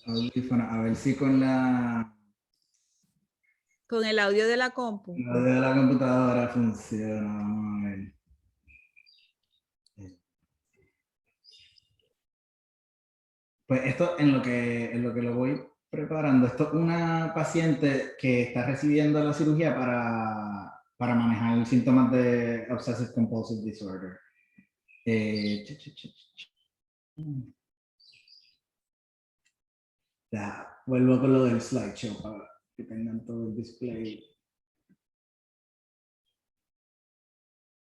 A ver si con el audio de la compu. El audio de la computadora funciona. Vamos a ver. Pues esto en lo que lo voy preparando. Esto es una paciente que está recibiendo la cirugía para manejar síntomas de Obsessive Compulsive Disorder. Ya, vuelvo con lo del slideshow para que tengan todo el display.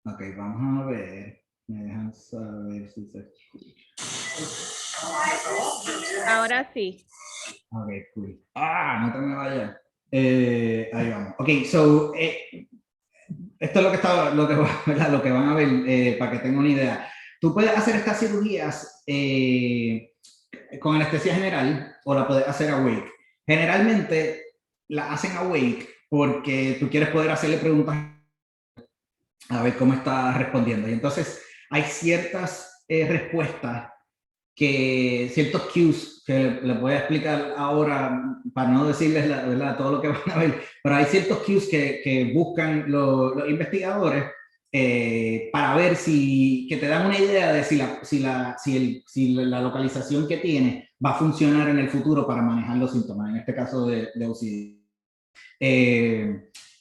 Ok, vamos a ver. Me dejan saber si se escucha. Ahora sí. Ok, cool. No te me vayas. Ahí vamos. Ok, so, esto es lo que van a ver para que tengan una idea. Tú puedes hacer estas cirugías con anestesia general o la puedes hacer awake. Generalmente la hacen awake porque tú quieres poder hacerle preguntas a ver cómo está respondiendo. Y entonces hay ciertas respuestas ciertos cues que les voy a explicar ahora para no decirles ¿verdad? Todo lo que van a ver, pero hay ciertos cues que buscan los investigadores para ver que te dan una idea de si la localización que tiene va a funcionar en el futuro para manejar los síntomas, en este caso de OCD.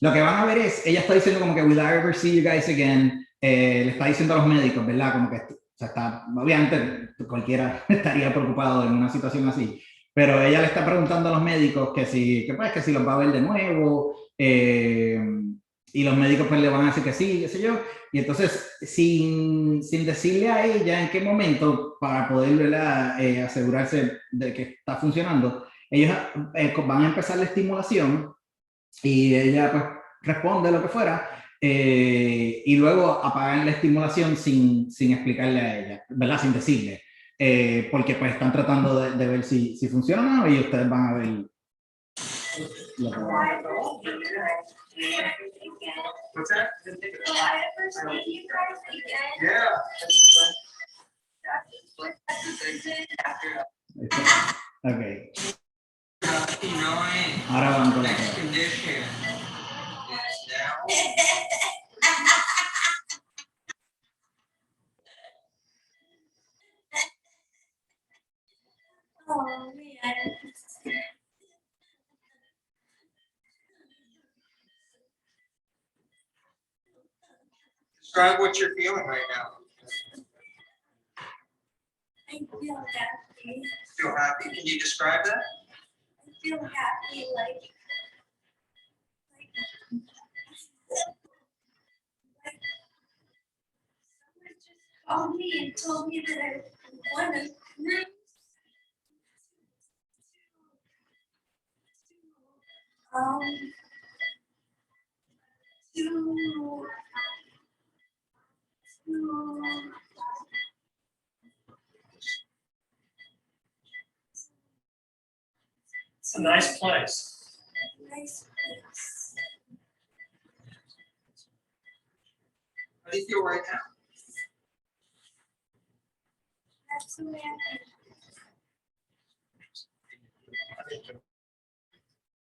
Lo que van a ver es, ella está diciendo como que will I ever see you guys again, le está diciendo a los médicos, ¿verdad? Como que o sea, obviamente cualquiera estaría preocupado en una situación así, pero ella le está preguntando a los médicos que si los va a ver de nuevo, y los médicos pues le van a decir que sí, qué sé yo, y entonces sin decirle a ella en qué momento, para poder asegurarse de que está funcionando, ellos van a empezar la estimulación y ella pues responde lo que fuera. Y luego apagan la estimulación sin explicarle a ella, ¿verdad? Sin decirle, porque pues están tratando de ver si funciona o no, y ustedes van a ver lo que van a ver. What's that? Okay. Ahora van con la Oh, man. Describe what you're feeling right now. I feel happy. Feel happy? Can you describe that? I feel happy, like someone just called me and told me that I won a cruise It's a nice place. nice place. How do you feel right now? I'm so happy.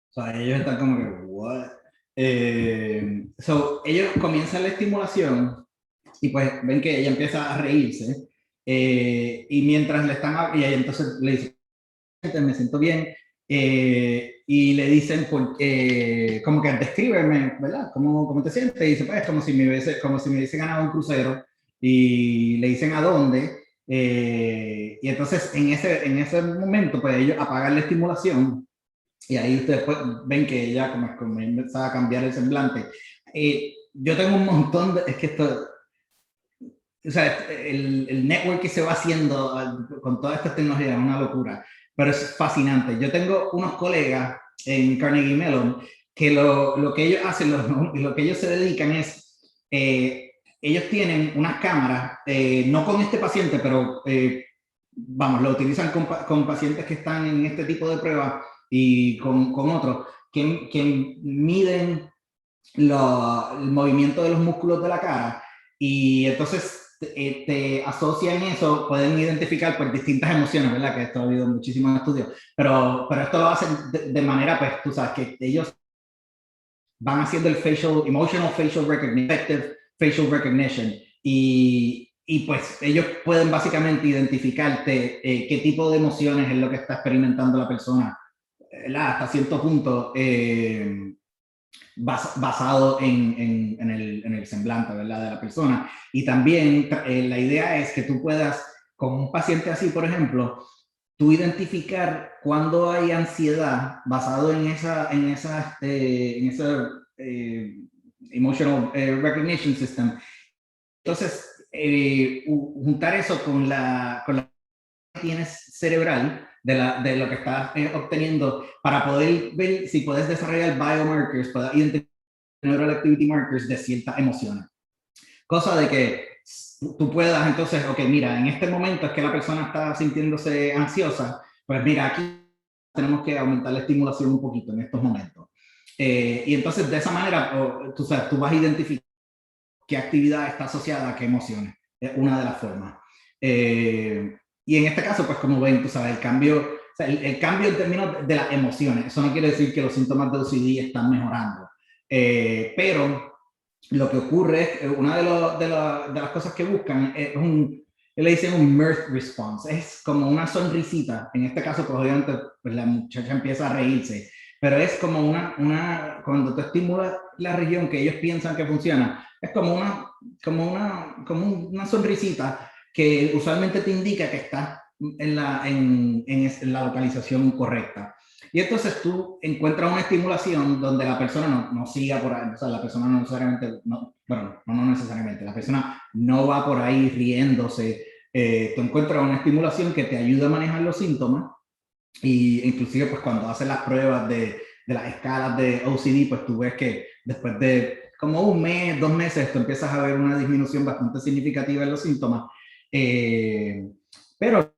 O sea, ellos están como que, what? Ellos comienzan la estimulación y pues ven que ella empieza a reírse, y mientras le están, y entonces le dice, me siento bien, y le dicen, como que descríbeme, ¿verdad? ¿Cómo te sientes? Y dice, pues como si me hubiese ganado un crucero, y le dicen a dónde, y entonces en ese momento, pues ellos apagan la estimulación, y ahí ustedes pues, ven que ella como empezaba a cambiar el semblante. Yo tengo un montón es que esto, o sea, el network que se va haciendo con todas estas tecnologías es una locura, pero es fascinante. Yo tengo unos colegas en Carnegie Mellon que lo que ellos hacen, lo que ellos se dedican es, ellos tienen unas cámaras, no con este paciente, pero vamos, lo utilizan con pacientes que están en este tipo de pruebas y con otros, que miden el movimiento de los músculos de la cara, y entonces te asocian eso, pueden identificar pues distintas emociones, ¿verdad? Que esto ha habido muchísimos estudios, pero esto lo hacen de manera, pues tú sabes que ellos van haciendo el emotional facial recognition, effective facial recognition, y pues ellos pueden básicamente identificarte qué tipo de emociones es lo que está experimentando la persona, ¿verdad? Hasta cierto punto, basado en el semblante, ¿verdad? De la persona. Y también la idea es que tú puedas, con un paciente así, por ejemplo, tú identificar cuando hay ansiedad basado en esa emotional recognition system. Entonces, juntar eso con la que tienes cerebral de lo que estás obteniendo, para poder ver si puedes desarrollar biomarkers, para identificar neural activity markers de ciertas emociones. Cosa de que tú puedas entonces, ok, mira, en este momento es que la persona está sintiéndose ansiosa, pues mira, aquí tenemos que aumentar la estimulación un poquito en estos momentos. Y entonces de esa manera, tú vas a identificar qué actividad está asociada a qué emociones. Es una de las formas. Y en este caso, pues como ven, tú sabes, el cambio en términos de las emociones, eso no quiere decir que los síntomas de OCD están mejorando. Pero lo que ocurre es que una de las cosas que buscan es le dicen un mirth response, es como una sonrisita. En este caso, pues obviamente pues la muchacha empieza a reírse, pero es como cuando tú estimulas la región que ellos piensan que funciona, es como una sonrisita que usualmente te indica que estás en la localización correcta. Y entonces tú encuentras una estimulación donde la persona no siga por ahí, o sea, la persona no necesariamente, no necesariamente, la persona no va por ahí riéndose. Tú encuentras una estimulación que te ayuda a manejar los síntomas, y inclusive pues cuando haces las pruebas de las escalas de OCD, pues tú ves que después de como un mes, 2 meses, tú empiezas a ver una disminución bastante significativa en los síntomas, pero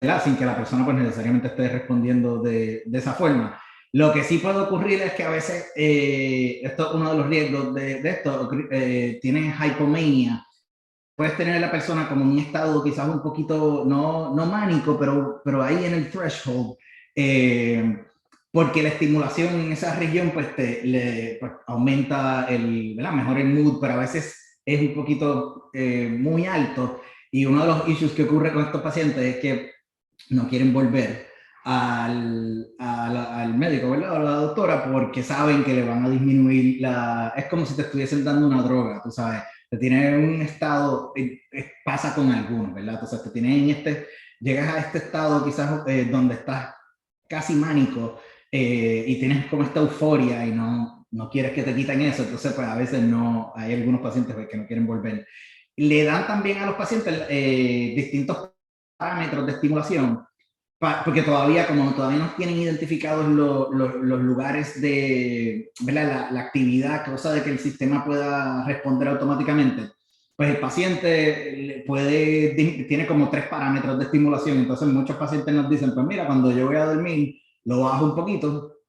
¿verdad? Sin que la persona pues necesariamente esté respondiendo de esa forma. Lo que sí puede ocurrir es que a veces, esto es uno de los riesgos de esto, tienen hypomania. Puedes tener a la persona como en un estado quizás un poquito, no mánico, pero ahí en el threshold, porque la estimulación en esa región pues pues aumenta mejor el mood, pero a veces es un poquito muy alto. Y uno de los issues que ocurre con estos pacientes es que no quieren volver al médico, ¿verdad? O a la doctora, porque saben que le van a disminuir es como si te estuviesen dando una droga, tú sabes, te tienen en un estado, pasa con algunos, ¿verdad? Entonces te tienen llegas a este estado quizás donde estás casi mánico, y tienes como esta euforia y no quieres que te quiten eso, entonces pues a veces hay algunos pacientes que no quieren volver. Le dan también a los pacientes distintos parámetros de estimulación, porque todavía no tienen identificados los lugares de, ¿verdad? La actividad, cosa de que el sistema pueda responder automáticamente, pues el paciente tiene como 3 parámetros de estimulación. Entonces muchos pacientes nos dicen, pues mira, cuando yo voy a dormir, lo bajo un poquito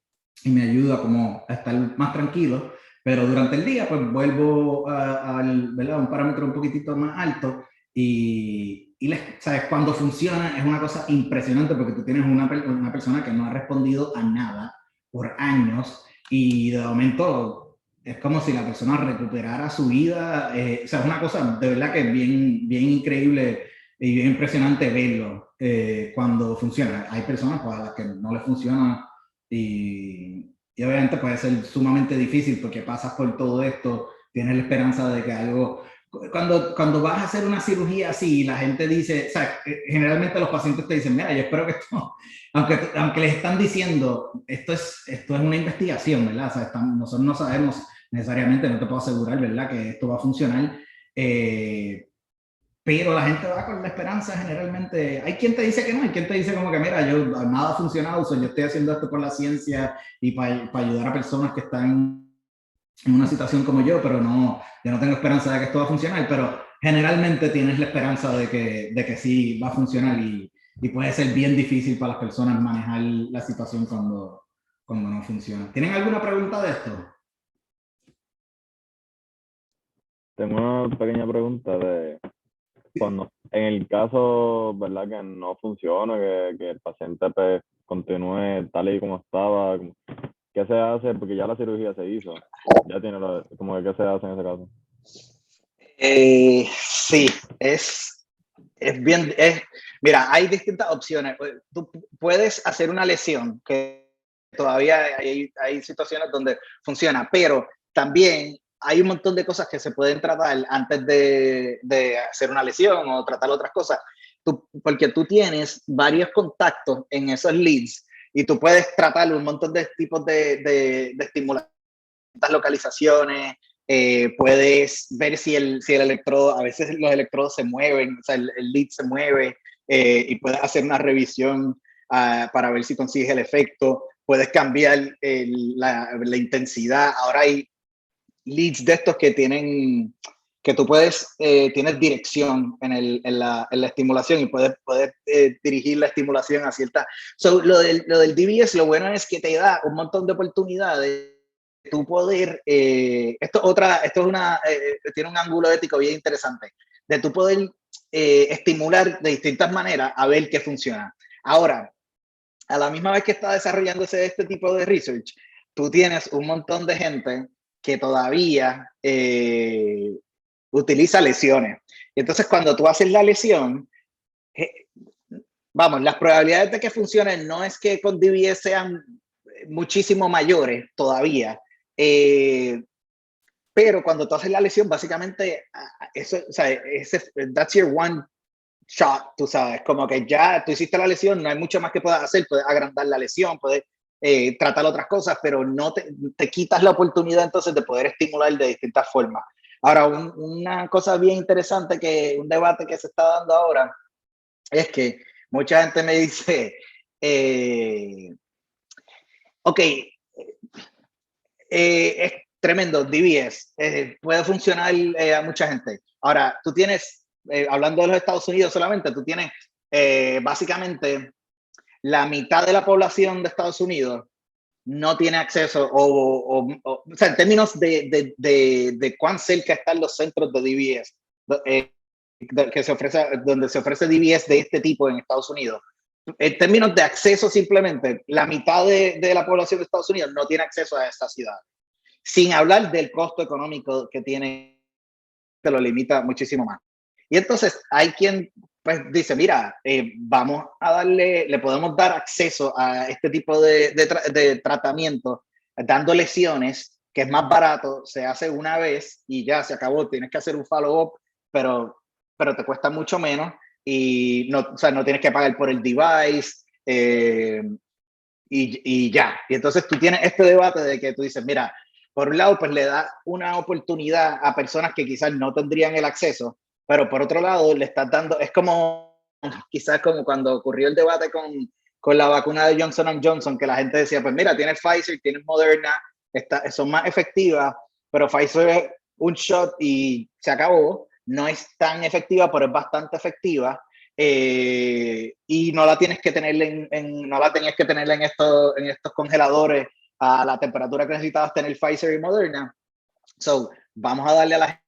y me ayuda como a estar más tranquilo, pero durante el día pues vuelvo ¿verdad? A un parámetro un poquitito más alto, ¿sabes? Cuando funciona es una cosa impresionante, porque tú tienes una persona que no ha respondido a nada por años, y de momento es como si la persona recuperara su vida. O sea, es una cosa de verdad que es bien, bien increíble y bien impresionante verlo cuando funciona. Hay personas para las que no les funciona y obviamente puede ser sumamente difícil porque pasas por todo esto, tienes la esperanza de que algo... Cuando vas a hacer una cirugía así, la gente dice, o sea, generalmente los pacientes te dicen, mira, yo espero que esto, aunque les están diciendo, esto es una investigación, ¿verdad? O sea, nosotros no sabemos necesariamente, no te puedo asegurar, ¿verdad?, que esto va a funcionar. Pero la gente va con la esperanza generalmente. Hay quien te dice que no, hay quien te dice como que mira, nada ha funcionado, yo estoy haciendo esto por la ciencia y para ayudar a personas que están en una situación como yo, pero yo no tengo esperanza de que esto va a funcionar, pero generalmente tienes la esperanza de que sí va a funcionar y puede ser bien difícil para las personas manejar la situación cuando no funciona. ¿Tienen alguna pregunta de esto? Tengo una pequeña pregunta de cuando en el caso, ¿verdad?, que no funcione, que el paciente pues, continúe tal y como estaba, ¿qué se hace? Porque ya la cirugía se hizo, ya tiene como que ¿qué se hace en ese caso? Sí, bien, mira, hay distintas opciones. Tú puedes hacer una lesión, que todavía hay situaciones donde funciona, pero también hay un montón de cosas que se pueden tratar antes de hacer una lesión o tratar otras cosas, porque tú tienes varios contactos en esos leads y tú puedes tratar un montón de tipos de estimulación, localizaciones. Puedes ver si el electrodo, a veces los electrodos se mueven, o sea, el lead se mueve, y puedes hacer una revisión para ver si consigues el efecto. Puedes cambiar la intensidad. Ahora hay leads de estos que tú tienes dirección en la estimulación y puedes dirigir la estimulación a cierta. Lo del DBS, lo bueno es que te da un montón de oportunidades tú poder, tiene un ángulo ético bien interesante, de tú poder estimular de distintas maneras a ver qué funciona. Ahora, a la misma vez que está desarrollándose este tipo de research, tú tienes un montón de gente que todavía utiliza lesiones. Y entonces, cuando tú haces la lesión, vamos, las probabilidades de que funcione no es que con DBS sean muchísimo mayores todavía, pero cuando tú haces la lesión, básicamente, eso, o sea, that's your one shot, tú sabes, como que ya tú hiciste la lesión, no hay mucho más que puedas hacer, puedes agrandar la lesión, puedes tratar otras cosas, pero no te quitas la oportunidad entonces de poder estimular de distintas formas. Ahora, una cosa bien interesante, un debate que se está dando ahora, es que mucha gente me dice, ok, es tremendo, DBS, puede funcionar a mucha gente. Ahora, tú tienes, hablando de los Estados Unidos solamente, tú tienes básicamente la mitad de la población de Estados Unidos no tiene acceso, o sea, en términos de cuán cerca están los centros de DBS, donde se ofrece DBS de este tipo en Estados Unidos. En términos de acceso, simplemente, la mitad de la población de Estados Unidos no tiene acceso a esta ciudad. Sin hablar del costo económico que tiene, que lo limita muchísimo más. Y entonces hay quien pues dice, mira, vamos a le podemos dar acceso a este tipo de tratamiento, dando lesiones, que es más barato, se hace una vez y ya se acabó, tienes que hacer un follow-up, pero te cuesta mucho menos y no, o sea, no tienes que pagar por el device, y ya. Y entonces tú tienes este debate de que tú dices, mira, por un lado, pues le da una oportunidad a personas que quizás no tendrían el acceso, pero por otro lado, le estás dando, es como, quizás como cuando ocurrió el debate con la vacuna de Johnson & Johnson, que la gente decía, pues mira, tienes Pfizer, tienes Moderna, son más efectivas, pero Pfizer es un shot y se acabó. No es tan efectiva, pero es bastante efectiva. Y no la tienes que tener no la tenías que tener en estos congeladores a la temperatura que necesitabas tener Pfizer y Moderna. So, vamos a darle a la gente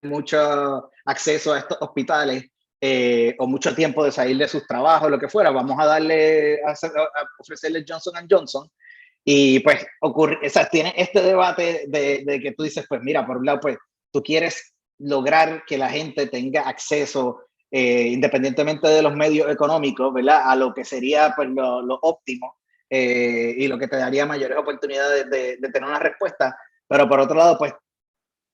mucho acceso a estos hospitales, o mucho tiempo de salir de sus trabajos, lo que fuera. Vamos a ofrecerle Johnson & Johnson. Y pues o sea, tiene este debate de que tú dices, pues mira, por un lado, pues tú quieres lograr que la gente tenga acceso, independientemente de los medios económicos, ¿verdad?, a lo que sería pues lo óptimo. y lo que te daría mayores oportunidades de tener una respuesta. Pero por otro lado, pues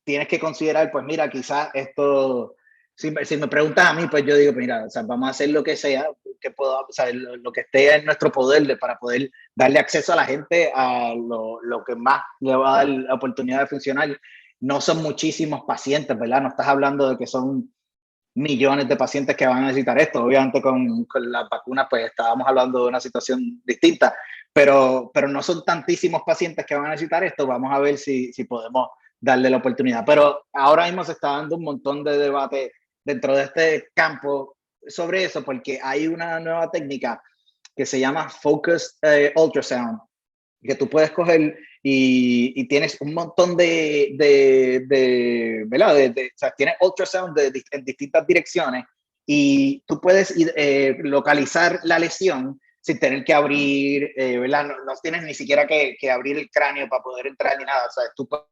tienes que considerar, pues mira, quizás esto, si me preguntas a mí, pues yo digo, pues mira, o sea, vamos a hacer lo que sea, o sea, lo que esté en nuestro poder para poder darle acceso a la gente a lo que más le va a dar la oportunidad de funcionar. No son muchísimos pacientes, ¿verdad? No estás hablando de que son millones de pacientes que van a necesitar esto. Obviamente con las vacunas pues estábamos hablando de una situación distinta, pero no son tantísimos pacientes que van a necesitar esto. Vamos a ver si podemos darle la oportunidad. Pero ahora mismo se está dando un montón de debate dentro de este campo sobre eso, porque hay una nueva técnica que se llama Focused Ultrasound, que tú puedes coger y tienes un montón ¿verdad? O sea, tienes ultrasound en distintas direcciones y tú puedes localizar la lesión sin tener que abrir, ¿verdad? No tienes ni siquiera que abrir el cráneo para poder entrar ni nada. O sea, tú puedes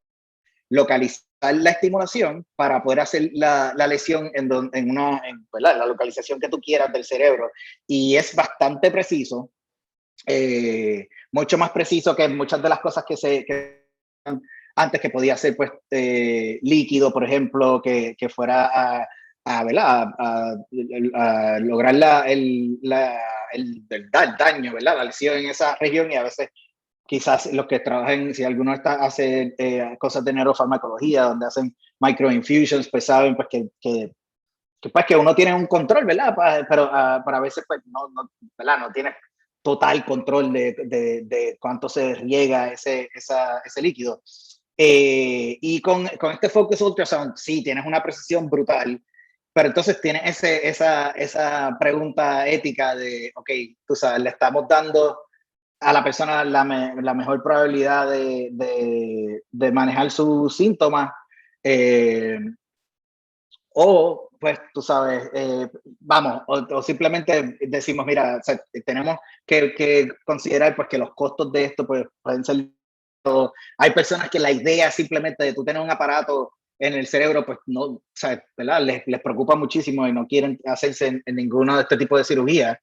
localizar la estimulación para poder hacer la lesión en ¿verdad? La localización que tú quieras del cerebro. Y es bastante preciso. Mucho más preciso que muchas de las cosas que antes, que podía ser pues líquido, por ejemplo, que fuera ¿verdad? A lograr el daño, ¿verdad? La lesión en esa región. Y a veces quizás los que trabajan, si alguno hace cosas de neurofarmacología, donde hacen microinfusions, pues saben pues que uno tiene un control, ¿verdad? Pero para veces pues ¿verdad? No tiene total control de cuánto se riega ese líquido. Y con este Focus Ultrasound, sí, tienes una precisión brutal, pero entonces tienes esa pregunta ética de, ok, tú sabes, le estamos dando a la persona la mejor probabilidad de manejar sus síntomas, o pues tú sabes, vamos, o simplemente decimos, mira, o sea, tenemos que considerar pues que los costos de esto pues, pueden ser. Hay personas que la idea simplemente de tú tener un aparato en el cerebro, pues no, o sea, ¿verdad? Les preocupa muchísimo y no quieren hacerse en ninguno de este tipo de cirugías.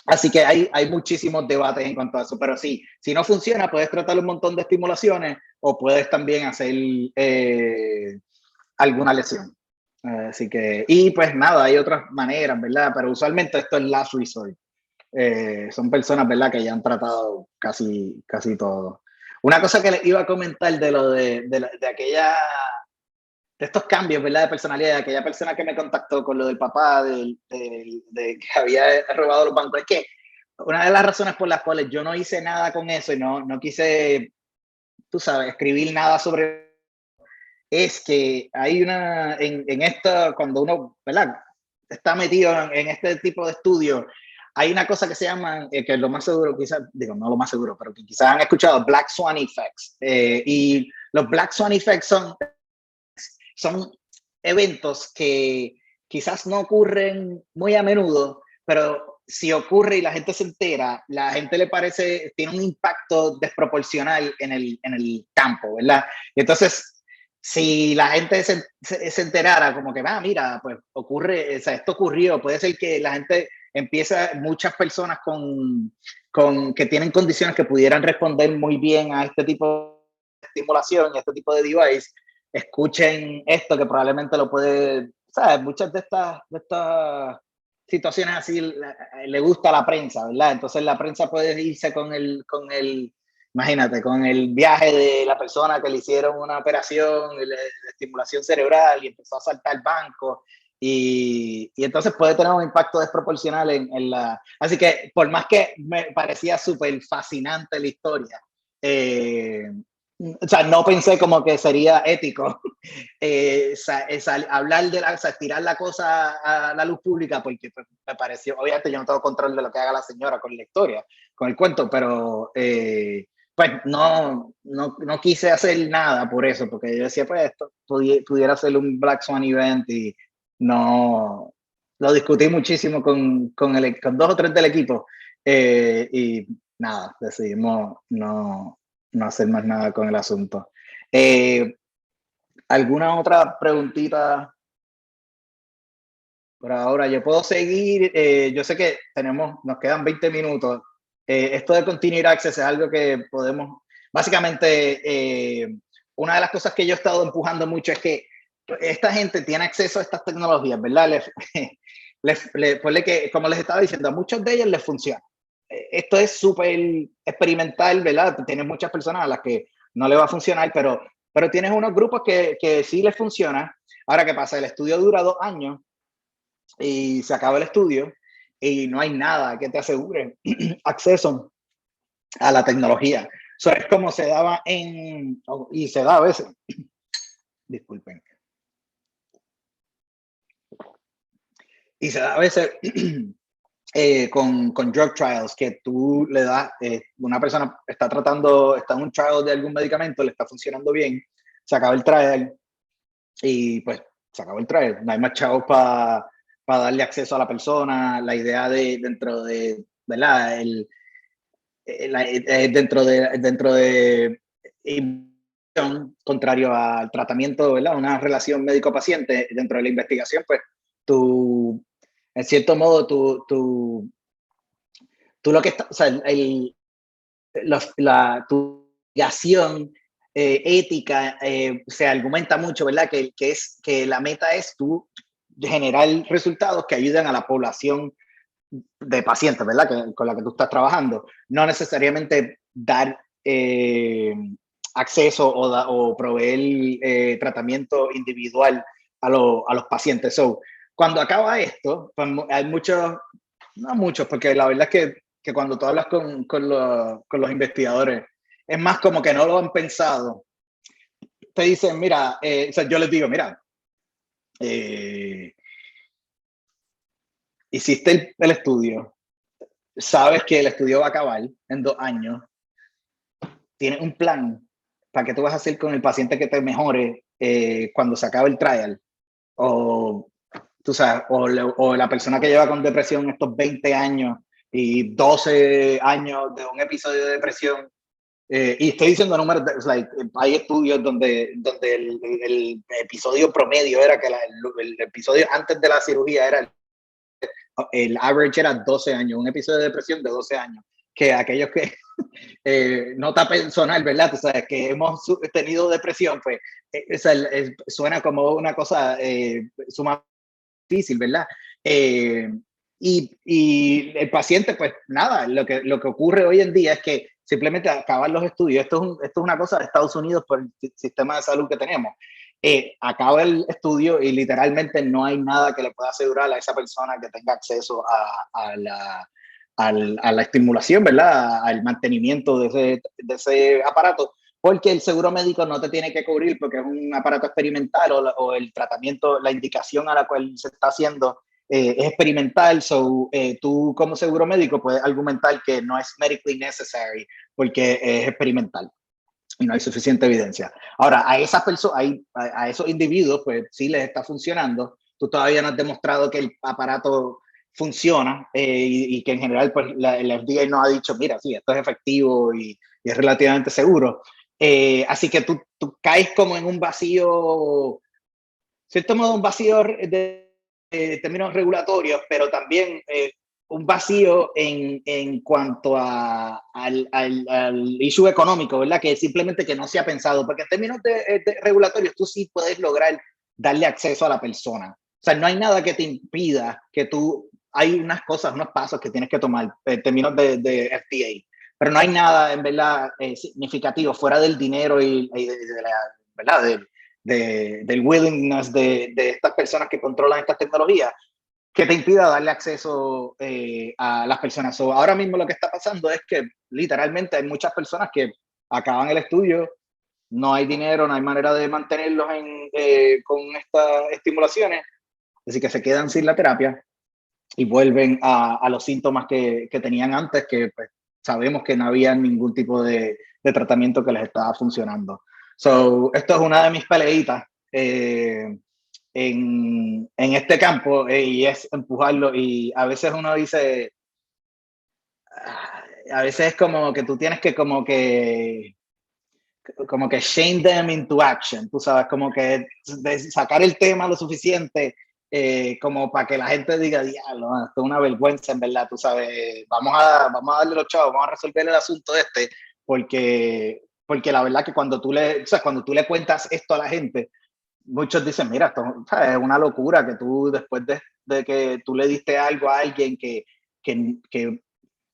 Así que hay muchísimos debates en cuanto a eso, pero sí, si no funciona, puedes tratar un montón de estimulaciones o puedes también hacer alguna lesión. Así que, y pues nada, hay otras maneras, ¿verdad? Pero usualmente esto es last resort. Son personas, ¿verdad? Que ya han tratado casi todo. Una cosa que les iba a comentar de lo de estos cambios, ¿verdad? De personalidad, de aquella persona que me contactó con lo del papá, de que había robado los bancos, es que una de las razones por las cuales yo no hice nada con eso y no quise, tú sabes, escribir nada sobre, es que hay en esto, cuando uno, ¿verdad? Está metido en este tipo de estudios, hay una cosa que se llama, que lo más seguro, quizás, digo, no lo más seguro, pero que quizás han escuchado, Black Swan Effects. Y los Black Swan Effects son eventos que quizás no ocurren muy a menudo, pero si ocurre y la gente se entera, la gente le parece, tiene un impacto desproporcional en el campo, ¿verdad? Y entonces, si la gente se enterara como que, mira, pues ocurre, o sea, esto ocurrió, puede ser que la gente empieza, muchas personas que tienen condiciones que pudieran responder muy bien a este tipo de estimulación y a este tipo de device, escuchen esto que probablemente lo puede, ¿sabes? Muchas de estas situaciones así le gusta a la prensa, ¿verdad? Entonces la prensa puede irse imagínate, con el viaje de la persona que le hicieron una operación de estimulación cerebral y empezó a saltar banco. Y entonces puede tener un impacto desproporcional en la... Así que por más que me parecía súper fascinante la historia, o sea, no pensé como que sería ético hablar o sea, tirar la cosa a la luz pública, porque pues, me pareció, obviamente yo no tengo control de lo que haga la señora con la historia, con el cuento, pero pues no quise hacer nada por eso, porque yo decía, pues esto pudiera ser un Black Swan event y no, lo discutí muchísimo con dos o tres del equipo y nada, decidimos no hacer más nada con el asunto. ¿Alguna otra preguntita Por ahora, yo puedo seguir. Yo sé que nos quedan 20 minutos. Esto de Continued Access es algo que podemos, básicamente, una de las cosas que yo he estado empujando mucho es que esta gente tiene acceso a estas tecnologías, ¿verdad? Ponle que, como les estaba diciendo, a muchos de ellos les funciona. Esto es súper experimental, ¿verdad? Tienes muchas personas a las que no le va a funcionar, pero tienes unos grupos que sí les funciona. Ahora, ¿qué pasa? El estudio dura 2 años y se acaba el estudio y no hay nada que te asegure acceso a la tecnología. Eso es como se daba y se da a veces. Disculpen. Y se da a veces con drug trials, que tú le das, una persona está en un trial de algún medicamento, le está funcionando bien, se acaba el trial y pues se acabó el trial. No hay más chavos para darle acceso a la persona. La idea de dentro de, ¿verdad? Dentro de contrario al tratamiento, ¿verdad? Una relación médico-paciente, dentro de la investigación, pues en cierto modo, tú lo que está, o sea, tu obligación ética se argumenta mucho, ¿verdad? Que la meta es tú generar resultados que ayuden a la población de pacientes, ¿verdad? Con la que tú estás trabajando. No necesariamente dar acceso o proveer tratamiento individual a los pacientes. So, cuando acaba esto, pues hay muchos, no muchos, porque la verdad es que cuando tú hablas con los investigadores, es más como que no lo han pensado. Te dicen, mira, o sea, yo les digo, mira, hiciste el estudio, sabes que el estudio va a acabar en 2 años, tienes un plan para qué tú vas a hacer con el paciente que te mejore cuando se acabe el trial, o tú sabes, o la persona que lleva con depresión estos 20 años y 12 años de un episodio de depresión. Y estoy diciendo números, hay estudios donde el episodio promedio era que el episodio antes de la cirugía era el average era 12 años, un episodio de depresión de 12 años, que aquellos que nota personal, ¿verdad? Tú sabes, que hemos tenido depresión, pues suena como una cosa sumamente difícil, ¿verdad? Y el paciente, pues nada, lo que ocurre hoy en día es que simplemente acaban los estudios. Esto es una cosa de Estados Unidos por el sistema de salud que tenemos. Acaba el estudio y literalmente no hay nada que le pueda asegurar a esa persona que tenga acceso a la estimulación, ¿verdad? Al mantenimiento de ese aparato, porque el seguro médico no te tiene que cubrir porque es un aparato experimental o el tratamiento, la indicación a la cual se está haciendo es experimental. So, tú como seguro médico puedes argumentar que no es medically necessary porque es experimental y no hay suficiente evidencia. Ahora, a esas personas, a esos individuos, pues sí les está funcionando. Tú todavía no has demostrado que el aparato funciona y que en general pues el FDA nos ha dicho, mira, sí, esto es efectivo y es relativamente seguro. Así que tú caes como en un vacío, cierto modo un vacío de términos regulatorios, pero también un vacío en cuanto al issue económico, ¿verdad? Que simplemente que no se ha pensado, porque en términos de regulatorios tú sí puedes lograr darle acceso a la persona. O sea, no hay nada que te impida que hay unas cosas, unos pasos que tienes que tomar en términos de FDA, pero no hay nada en verdad significativo fuera del dinero y de la, ¿verdad? Del willingness de estas personas que controlan estas tecnologías que te impida darle acceso a las personas. Ahora mismo lo que está pasando es que literalmente hay muchas personas que acaban el estudio, no hay dinero, no hay manera de mantenerlos con estas estimulaciones, así que se quedan sin la terapia y vuelven a los síntomas que tenían antes, que pues, sabemos que no había ningún tipo de tratamiento que les estaba funcionando. Esto es una de mis peleitas en este campo y es empujarlo, y a veces uno dice, a veces es como que tú tienes que como que shame them into action, tú sabes, como que de sacar el tema lo suficiente como para que la gente diga, diablo, esto es una vergüenza, en verdad, tú sabes, vamos a darle los chavos, vamos a resolver el asunto porque la verdad que cuando cuando tú le cuentas esto a la gente, muchos dicen, mira, esto, ¿sabes? Es una locura que tú después de que tú le diste algo a alguien que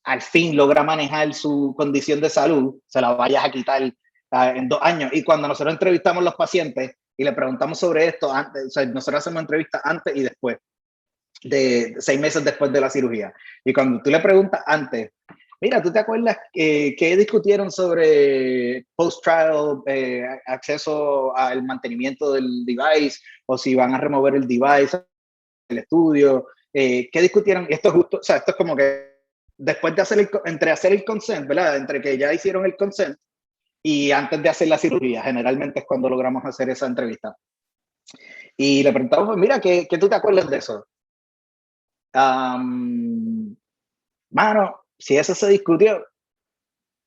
al fin logra manejar su condición de salud, se la vayas a quitar en 2 años. Y cuando nosotros entrevistamos a los pacientes y le preguntamos sobre esto, antes, o sea, nosotros hacemos entrevistas antes y después, de 6 meses después de la cirugía. Y cuando tú le preguntas antes, mira, ¿tú te acuerdas qué discutieron sobre post-trial, acceso al mantenimiento del device, o si van a remover el device del estudio? ¿Qué discutieron? Y esto es justo, o sea, esto es como que después de entre hacer el consent, ¿verdad? Entre que ya hicieron el consent y antes de hacer la cirugía, generalmente es cuando logramos hacer esa entrevista. Y le preguntamos, pues, mira, ¿qué tú te acuerdas de eso? Mano, si eso se discutió,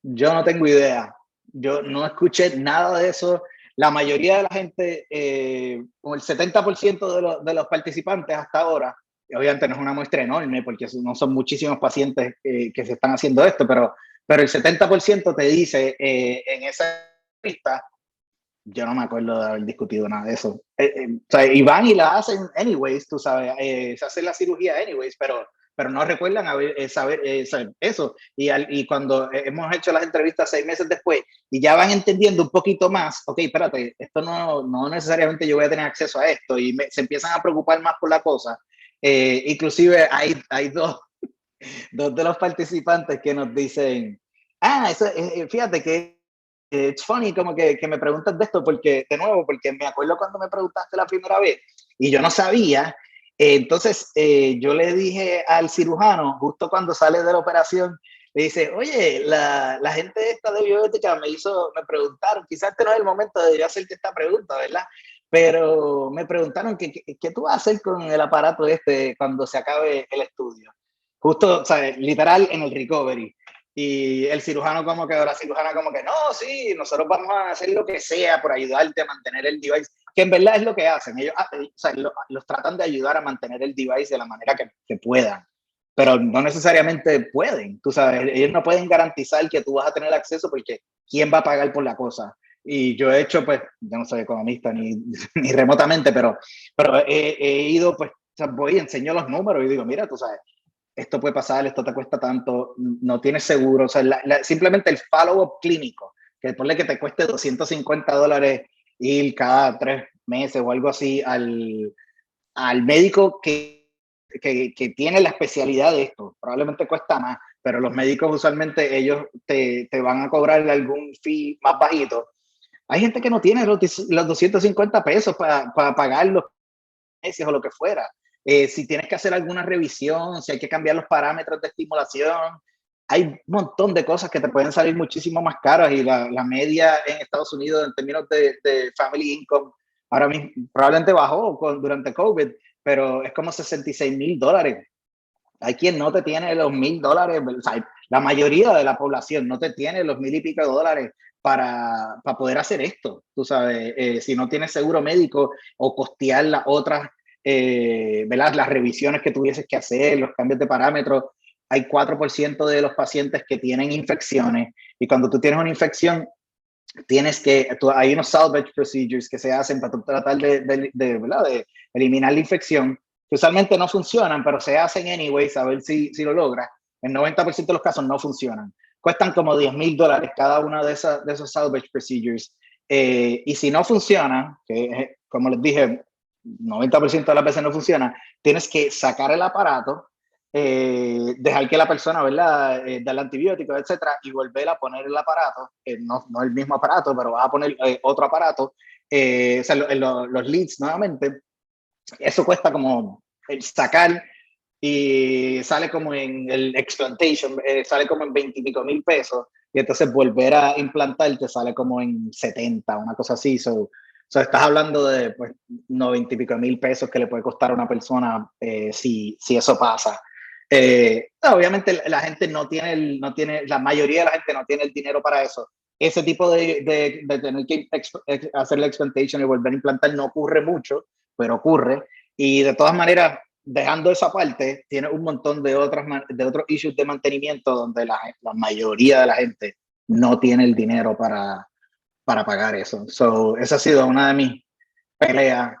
yo no tengo idea. Yo no escuché nada de eso. La mayoría de la gente, como el 70% de los participantes hasta ahora, y obviamente no es una muestra enorme porque no son muchísimos pacientes que se están haciendo esto, pero el 70% te dice en esa lista, yo no me acuerdo de haber discutido nada de eso. O sea, y van y la hacen anyways, tú sabes, se hace la cirugía anyways, pero no recuerdan saber eso. Y cuando hemos hecho las entrevistas 6 meses después y ya van entendiendo un poquito más, ok, espérate, esto no necesariamente yo voy a tener acceso a esto, y se empiezan a preocupar más por la cosa. Inclusive hay dos de los participantes que nos dicen, eso, fíjate que it's funny como que me preguntas de esto porque, de nuevo, porque me acuerdo cuando me preguntaste la primera vez y yo no sabía. Entonces yo le dije al cirujano, justo cuando sale de la operación, le dice, oye, la gente esta de bioética me preguntaron, quizás este no es el momento de yo hacerte esta pregunta, ¿verdad? Pero me preguntaron qué tú vas a hacer con el aparato este cuando se acabe el estudio. Justo, o sea, literal en el recovery. Y el cirujano como que, la cirujana como que, no, sí, nosotros vamos a hacer lo que sea por ayudarte a mantener el device, que en verdad es lo que hacen. Ellos o sea, los tratan de ayudar a mantener el device de la manera que puedan, pero no necesariamente pueden, tú sabes, ellos no pueden garantizar que tú vas a tener acceso porque ¿quién va a pagar por la cosa? Y yo he hecho, pues, yo no soy economista ni remotamente, pero he ido, pues, o sea, voy y enseño los números y digo, mira, tú sabes, esto puede pasar, esto te cuesta tanto, no tienes seguro, o sea, simplemente el follow-up clínico, que ponle que te cueste $250 ir cada 3 meses o algo así al médico que tiene la especialidad de esto, probablemente cuesta más, pero los médicos usualmente ellos te van a cobrar algún fee más bajito. Hay gente que no tiene los $250 para pagar los meses o lo que fuera. Si tienes que hacer alguna revisión, si hay que cambiar los parámetros de estimulación, hay un montón de cosas que te pueden salir muchísimo más caras, y la media en Estados Unidos en términos de family income ahora mismo probablemente bajó durante COVID, pero es como $66,000. Hay quien no te tiene los $1,000, o sea, la mayoría de la población no te tiene los $1,000 y pico para poder hacer esto, tú sabes, si no tienes seguro médico o costear las otras, ¿verdad? Las revisiones que tuvieses que hacer, los cambios de parámetros. Hay 4% de los pacientes que tienen infecciones, y cuando tú tienes una infección, hay unos salvage procedures que se hacen para tratar ¿verdad? De eliminar la infección, que usualmente no funcionan, pero se hacen anyways, a ver si lo logras. En 90% de los casos no funcionan. Cuestan como $10,000 cada una de esos salvage procedures. Y si no funciona, que como les dije, 90% de las veces no funciona, tienes que sacar el aparato, dejar que la persona, ¿verdad? Darle antibióticos, etcétera, y volver a poner el aparato, no el mismo aparato, pero vas a poner otro aparato, o sea, los leads nuevamente. Eso cuesta como el sacar, y sale como en el explantation, sale como en 20 y pico mil pesos, y entonces volver a implantar te sale como en 70, una cosa así. So estás hablando de pues 90 y pico mil pesos que le puede costar a una persona si eso pasa. Obviamente la gente no tiene, la mayoría de la gente no tiene el dinero para eso. Ese tipo de tener que hacer la explantation y volver a implantar no ocurre mucho, pero ocurre. Y de todas maneras, dejando esa parte, tiene un montón de otros issues de mantenimiento donde la mayoría de la gente no tiene el dinero para pagar eso. So, esa ha sido una de mis peleas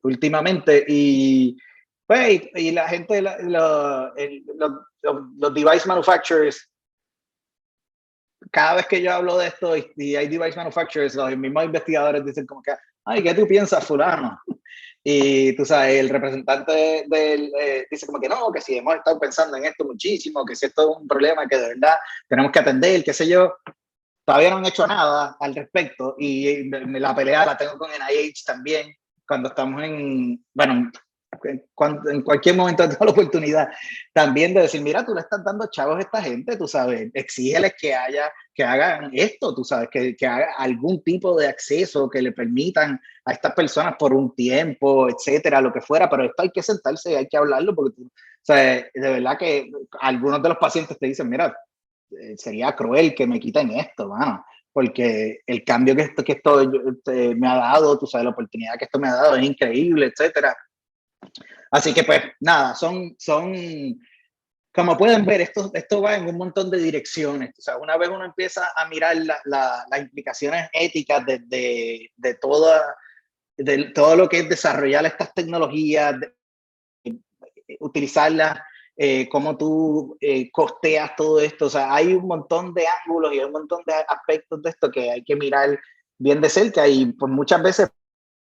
últimamente. Y, pues, y la gente, los device manufacturers, cada vez que yo hablo de esto y hay device manufacturers, los mismos investigadores dicen como que, ay, ¿qué tú piensas, fulano? Y tú sabes, el representante dice como que no, que si hemos estado pensando en esto muchísimo, que si esto es un problema que de verdad tenemos que atender, qué sé yo. Todavía no han hecho nada al respecto y la pelea la tengo con NIH también, cuando estamos bueno, en cualquier momento de toda la oportunidad, también de decir, mira, tú le estás dando chavos a esta gente, tú sabes, exígeles que hagan esto, tú sabes, que haga algún tipo de acceso que le permitan a estas personas por un tiempo, etcétera, lo que fuera, pero esto hay que sentarse y hay que hablarlo, porque o sea, de verdad que algunos de los pacientes te dicen, mira, sería cruel que me quiten esto, mano, porque el cambio que esto me ha dado, tú sabes, la oportunidad que esto me ha dado es increíble, etcétera. Así que pues nada, son como pueden ver, esto va en un montón de direcciones. O sea, una vez uno empieza a mirar las implicaciones éticas de todo lo que es desarrollar estas tecnologías, utilizarlas, cómo tú costeas todo esto. O sea, hay un montón de ángulos y hay un montón de aspectos de esto que hay que mirar bien de cerca y pues muchas veces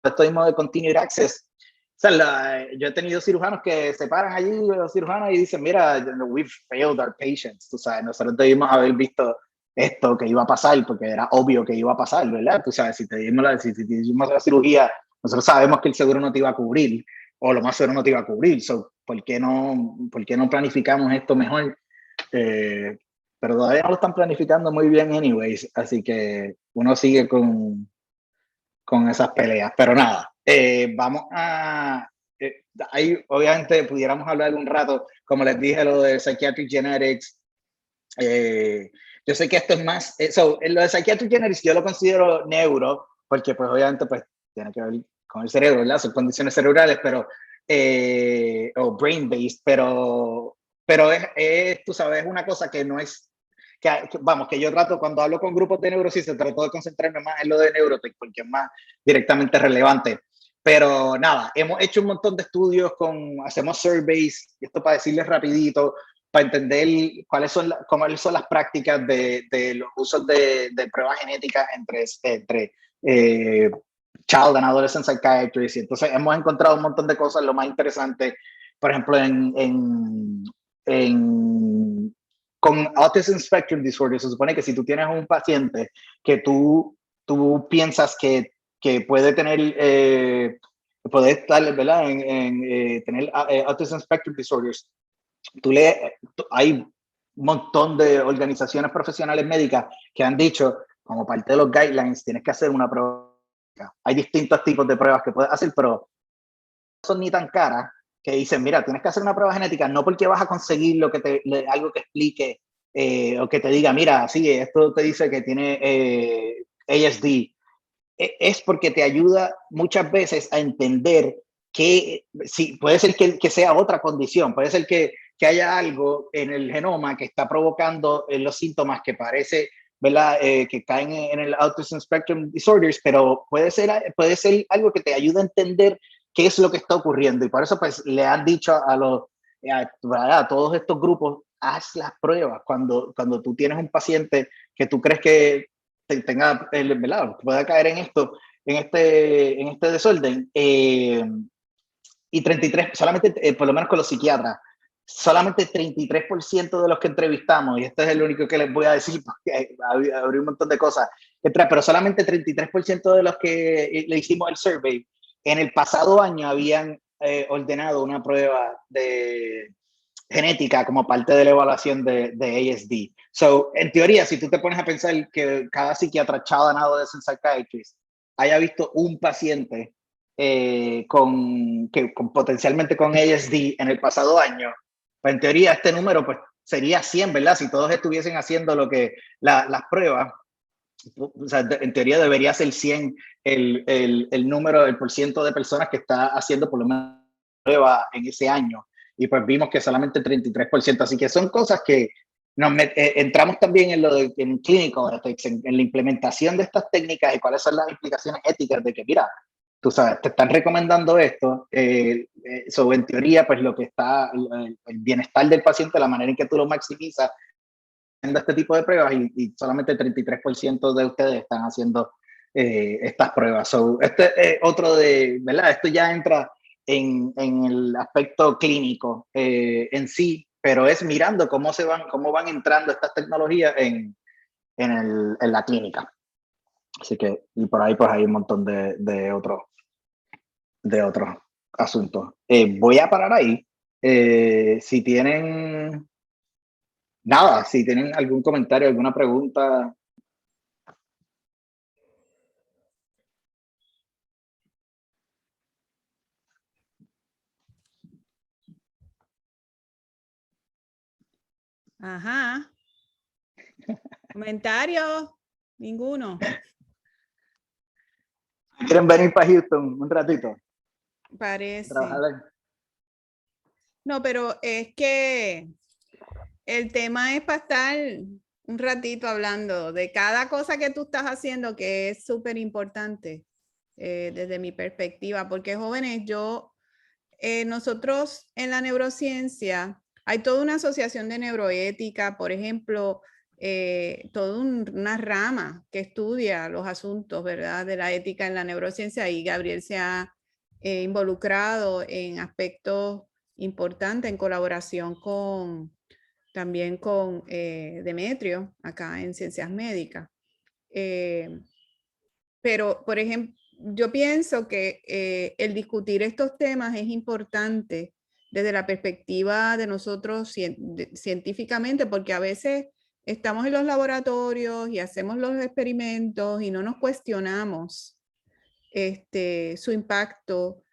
esto mismo de Continued Access. O sea, yo he tenido cirujanos que se paran allí, los cirujanos, y dicen, mira, we've failed our patients. Tú sabes, nosotros debimos haber visto esto que iba a pasar, porque era obvio que iba a pasar, ¿verdad? Tú sabes, si te dimos la cirugía, nosotros sabemos que el seguro no te iba a cubrir, o lo más seguro no te iba a cubrir. So, ¿por qué no planificamos esto mejor? Pero todavía no lo están planificando muy bien anyways, así que uno sigue con esas peleas. Pero nada, vamos a... ahí obviamente pudiéramos hablar un rato, como les dije, lo de Psychiatric Genetics. Yo sé que esto es más... lo de Psychiatric Genetics yo lo considero neuro, porque pues obviamente pues tiene que ver con el cerebro, ¿verdad? Son condiciones cerebrales, pero... o brain-based, pero tú sabes, es una cosa que no es... vamos, que yo trato, cuando hablo con grupos de neurosis, trato de concentrarme más en lo de Neurotech, porque es más directamente relevante. Pero nada, hemos hecho un montón de estudios, hacemos surveys, y esto para decirles rapidito, para entender cuáles son las prácticas de los usos de pruebas genéticas entre child and adolescent psychiatrists. Y entonces hemos encontrado un montón de cosas. Lo más interesante, por ejemplo, con Autism Spectrum Disorder, se supone que si tú tienes un paciente que tú piensas que puede tener, puede estar, ¿verdad? Tener Autism Spectrum Disorders, hay un montón de organizaciones profesionales médicas que han dicho, como parte de los guidelines, tienes que hacer una prueba. Hay distintos tipos de pruebas que puedes hacer, pero no son ni tan caras, que dicen, mira, tienes que hacer una prueba genética, no porque vas a conseguir algo que explique o que te diga, mira, sí, esto te dice que tiene ASD, es porque te ayuda muchas veces a entender que sí, puede ser que sea otra condición, puede ser que haya algo en el genoma que está provocando los síntomas que parece, ¿verdad? Que caen en el Autism Spectrum Disorders, pero puede ser algo que te ayuda a entender qué es lo que está ocurriendo. Y por eso pues le han dicho a todos estos grupos, haz las pruebas cuando tú tienes un paciente que tú crees que tenga, ¿verdad? Pueda caer en este desorden. Y 33, solamente, por lo menos con los psiquiatras, solamente 33% de los que entrevistamos, y este es el único que les voy a decir, porque abrí un montón de cosas, pero solamente 33% de los que le hicimos el survey, en el pasado año habían ordenado una prueba de genética como parte de la evaluación de ASD. So, en teoría, si tú te pones a pensar que cada psiquiatra, child and adolescent psychiatrist, haya visto un paciente potencialmente con ASD en el pasado año, pues en teoría este número pues sería 100, ¿verdad? Si todos estuviesen haciendo las pruebas. o sea, en teoría debería ser 100 el número, el % de personas que está haciendo por lo menos prueba en ese año. Y pues vimos que solamente 33%. Así que son cosas que entramos también en lo de en clinical ethics, en la implementación de estas técnicas y cuáles son las implicaciones éticas de que, mira, tú sabes, te están recomendando esto, sobre en teoría, pues lo que está, el bienestar del paciente, la manera en que tú lo maximizas, haciendo este tipo de pruebas y solamente 33% de ustedes están haciendo estas pruebas. So, este es otro de, ¿verdad? Esto ya entra en el aspecto clínico en sí, pero es mirando cómo van entrando estas tecnologías en la clínica. Así que, y por ahí pues hay un montón de otros asuntos. Voy a parar ahí. Si tienen algún comentario, alguna pregunta. Ajá. ¿Comentarios? Ninguno. ¿Quieren venir para Houston un ratito? Parece. Trabajar. No, pero es que el tema es para estar un ratito hablando de cada cosa que tú estás haciendo, que es súper importante desde mi perspectiva, porque jóvenes, nosotros en la neurociencia hay toda una asociación de neuroética, por ejemplo, toda una rama que estudia los asuntos, ¿verdad?, de la ética en la neurociencia, y Gabriel se ha involucrado en aspectos importantes en colaboración también con Demetrio, acá en Ciencias Médicas. Pero, por ejemplo, yo pienso que el discutir estos temas es importante desde la perspectiva de nosotros científicamente, porque a veces estamos en los laboratorios y hacemos los experimentos y no nos cuestionamos su impacto,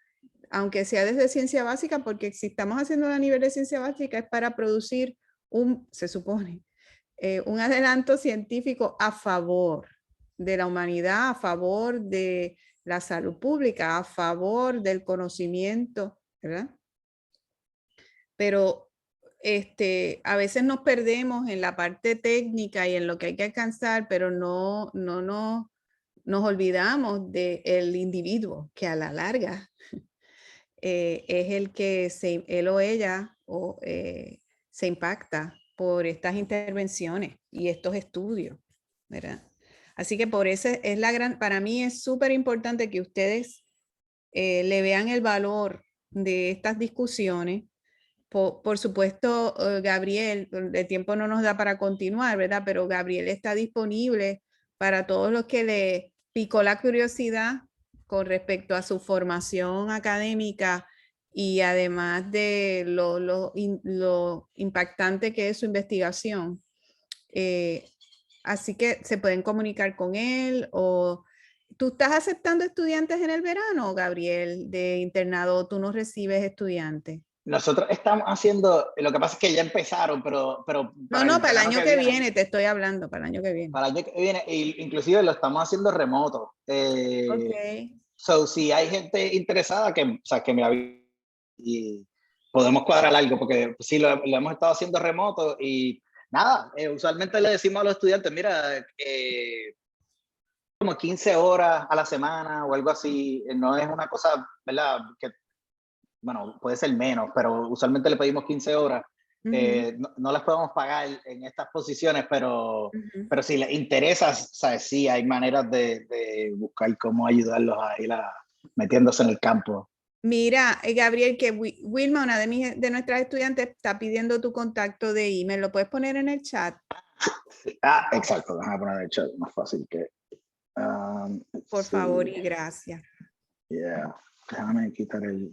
aunque sea desde ciencia básica, porque si estamos haciendo a nivel de ciencia básica es para producir se supone, un adelanto científico a favor de la humanidad, a favor de la salud pública, a favor del conocimiento, ¿verdad? Pero a veces nos perdemos en la parte técnica y en lo que hay que alcanzar, pero no nos olvidamos del individuo, que a la larga es el que él o ella se impacta por estas intervenciones y estos estudios, ¿verdad? Así que por eso es para mí es súper importante que ustedes le vean el valor de estas discusiones. Por supuesto, Gabriel, el tiempo no nos da para continuar, ¿verdad? Pero Gabriel está disponible para todos los que le picó la curiosidad con respecto a su formación académica y además de lo impactante que es su investigación. Así que se pueden comunicar con él. O ¿tú estás aceptando estudiantes en el verano, Gabriel, de internado? ¿Tú no recibes estudiantes? Nosotros estamos haciendo, lo que pasa es que ya empezaron, pero para el año que viene te estoy hablando, para el año que viene. Para el año que viene, inclusive lo estamos haciendo remoto. Okay. So, si hay gente interesada, o sea, que me avise y podemos cuadrar algo, porque sí, lo hemos estado haciendo remoto y nada, usualmente le decimos a los estudiantes, mira, como 15 horas a la semana o algo así, no es una cosa, ¿verdad? Que, bueno, puede ser menos, pero usualmente le pedimos 15 horas. No las podemos pagar en estas posiciones, pero si les interesa, ¿sabes? Sí, hay maneras de buscar cómo ayudarlos a ir metiéndose en el campo. Mira, Gabriel, que Wilma, una de nuestras estudiantes, está pidiendo tu contacto de email. ¿Lo puedes poner en el chat? Sí. Exacto. Déjame poner en el chat, más fácil que... Por favor y gracias. Yeah. Déjame quitar el...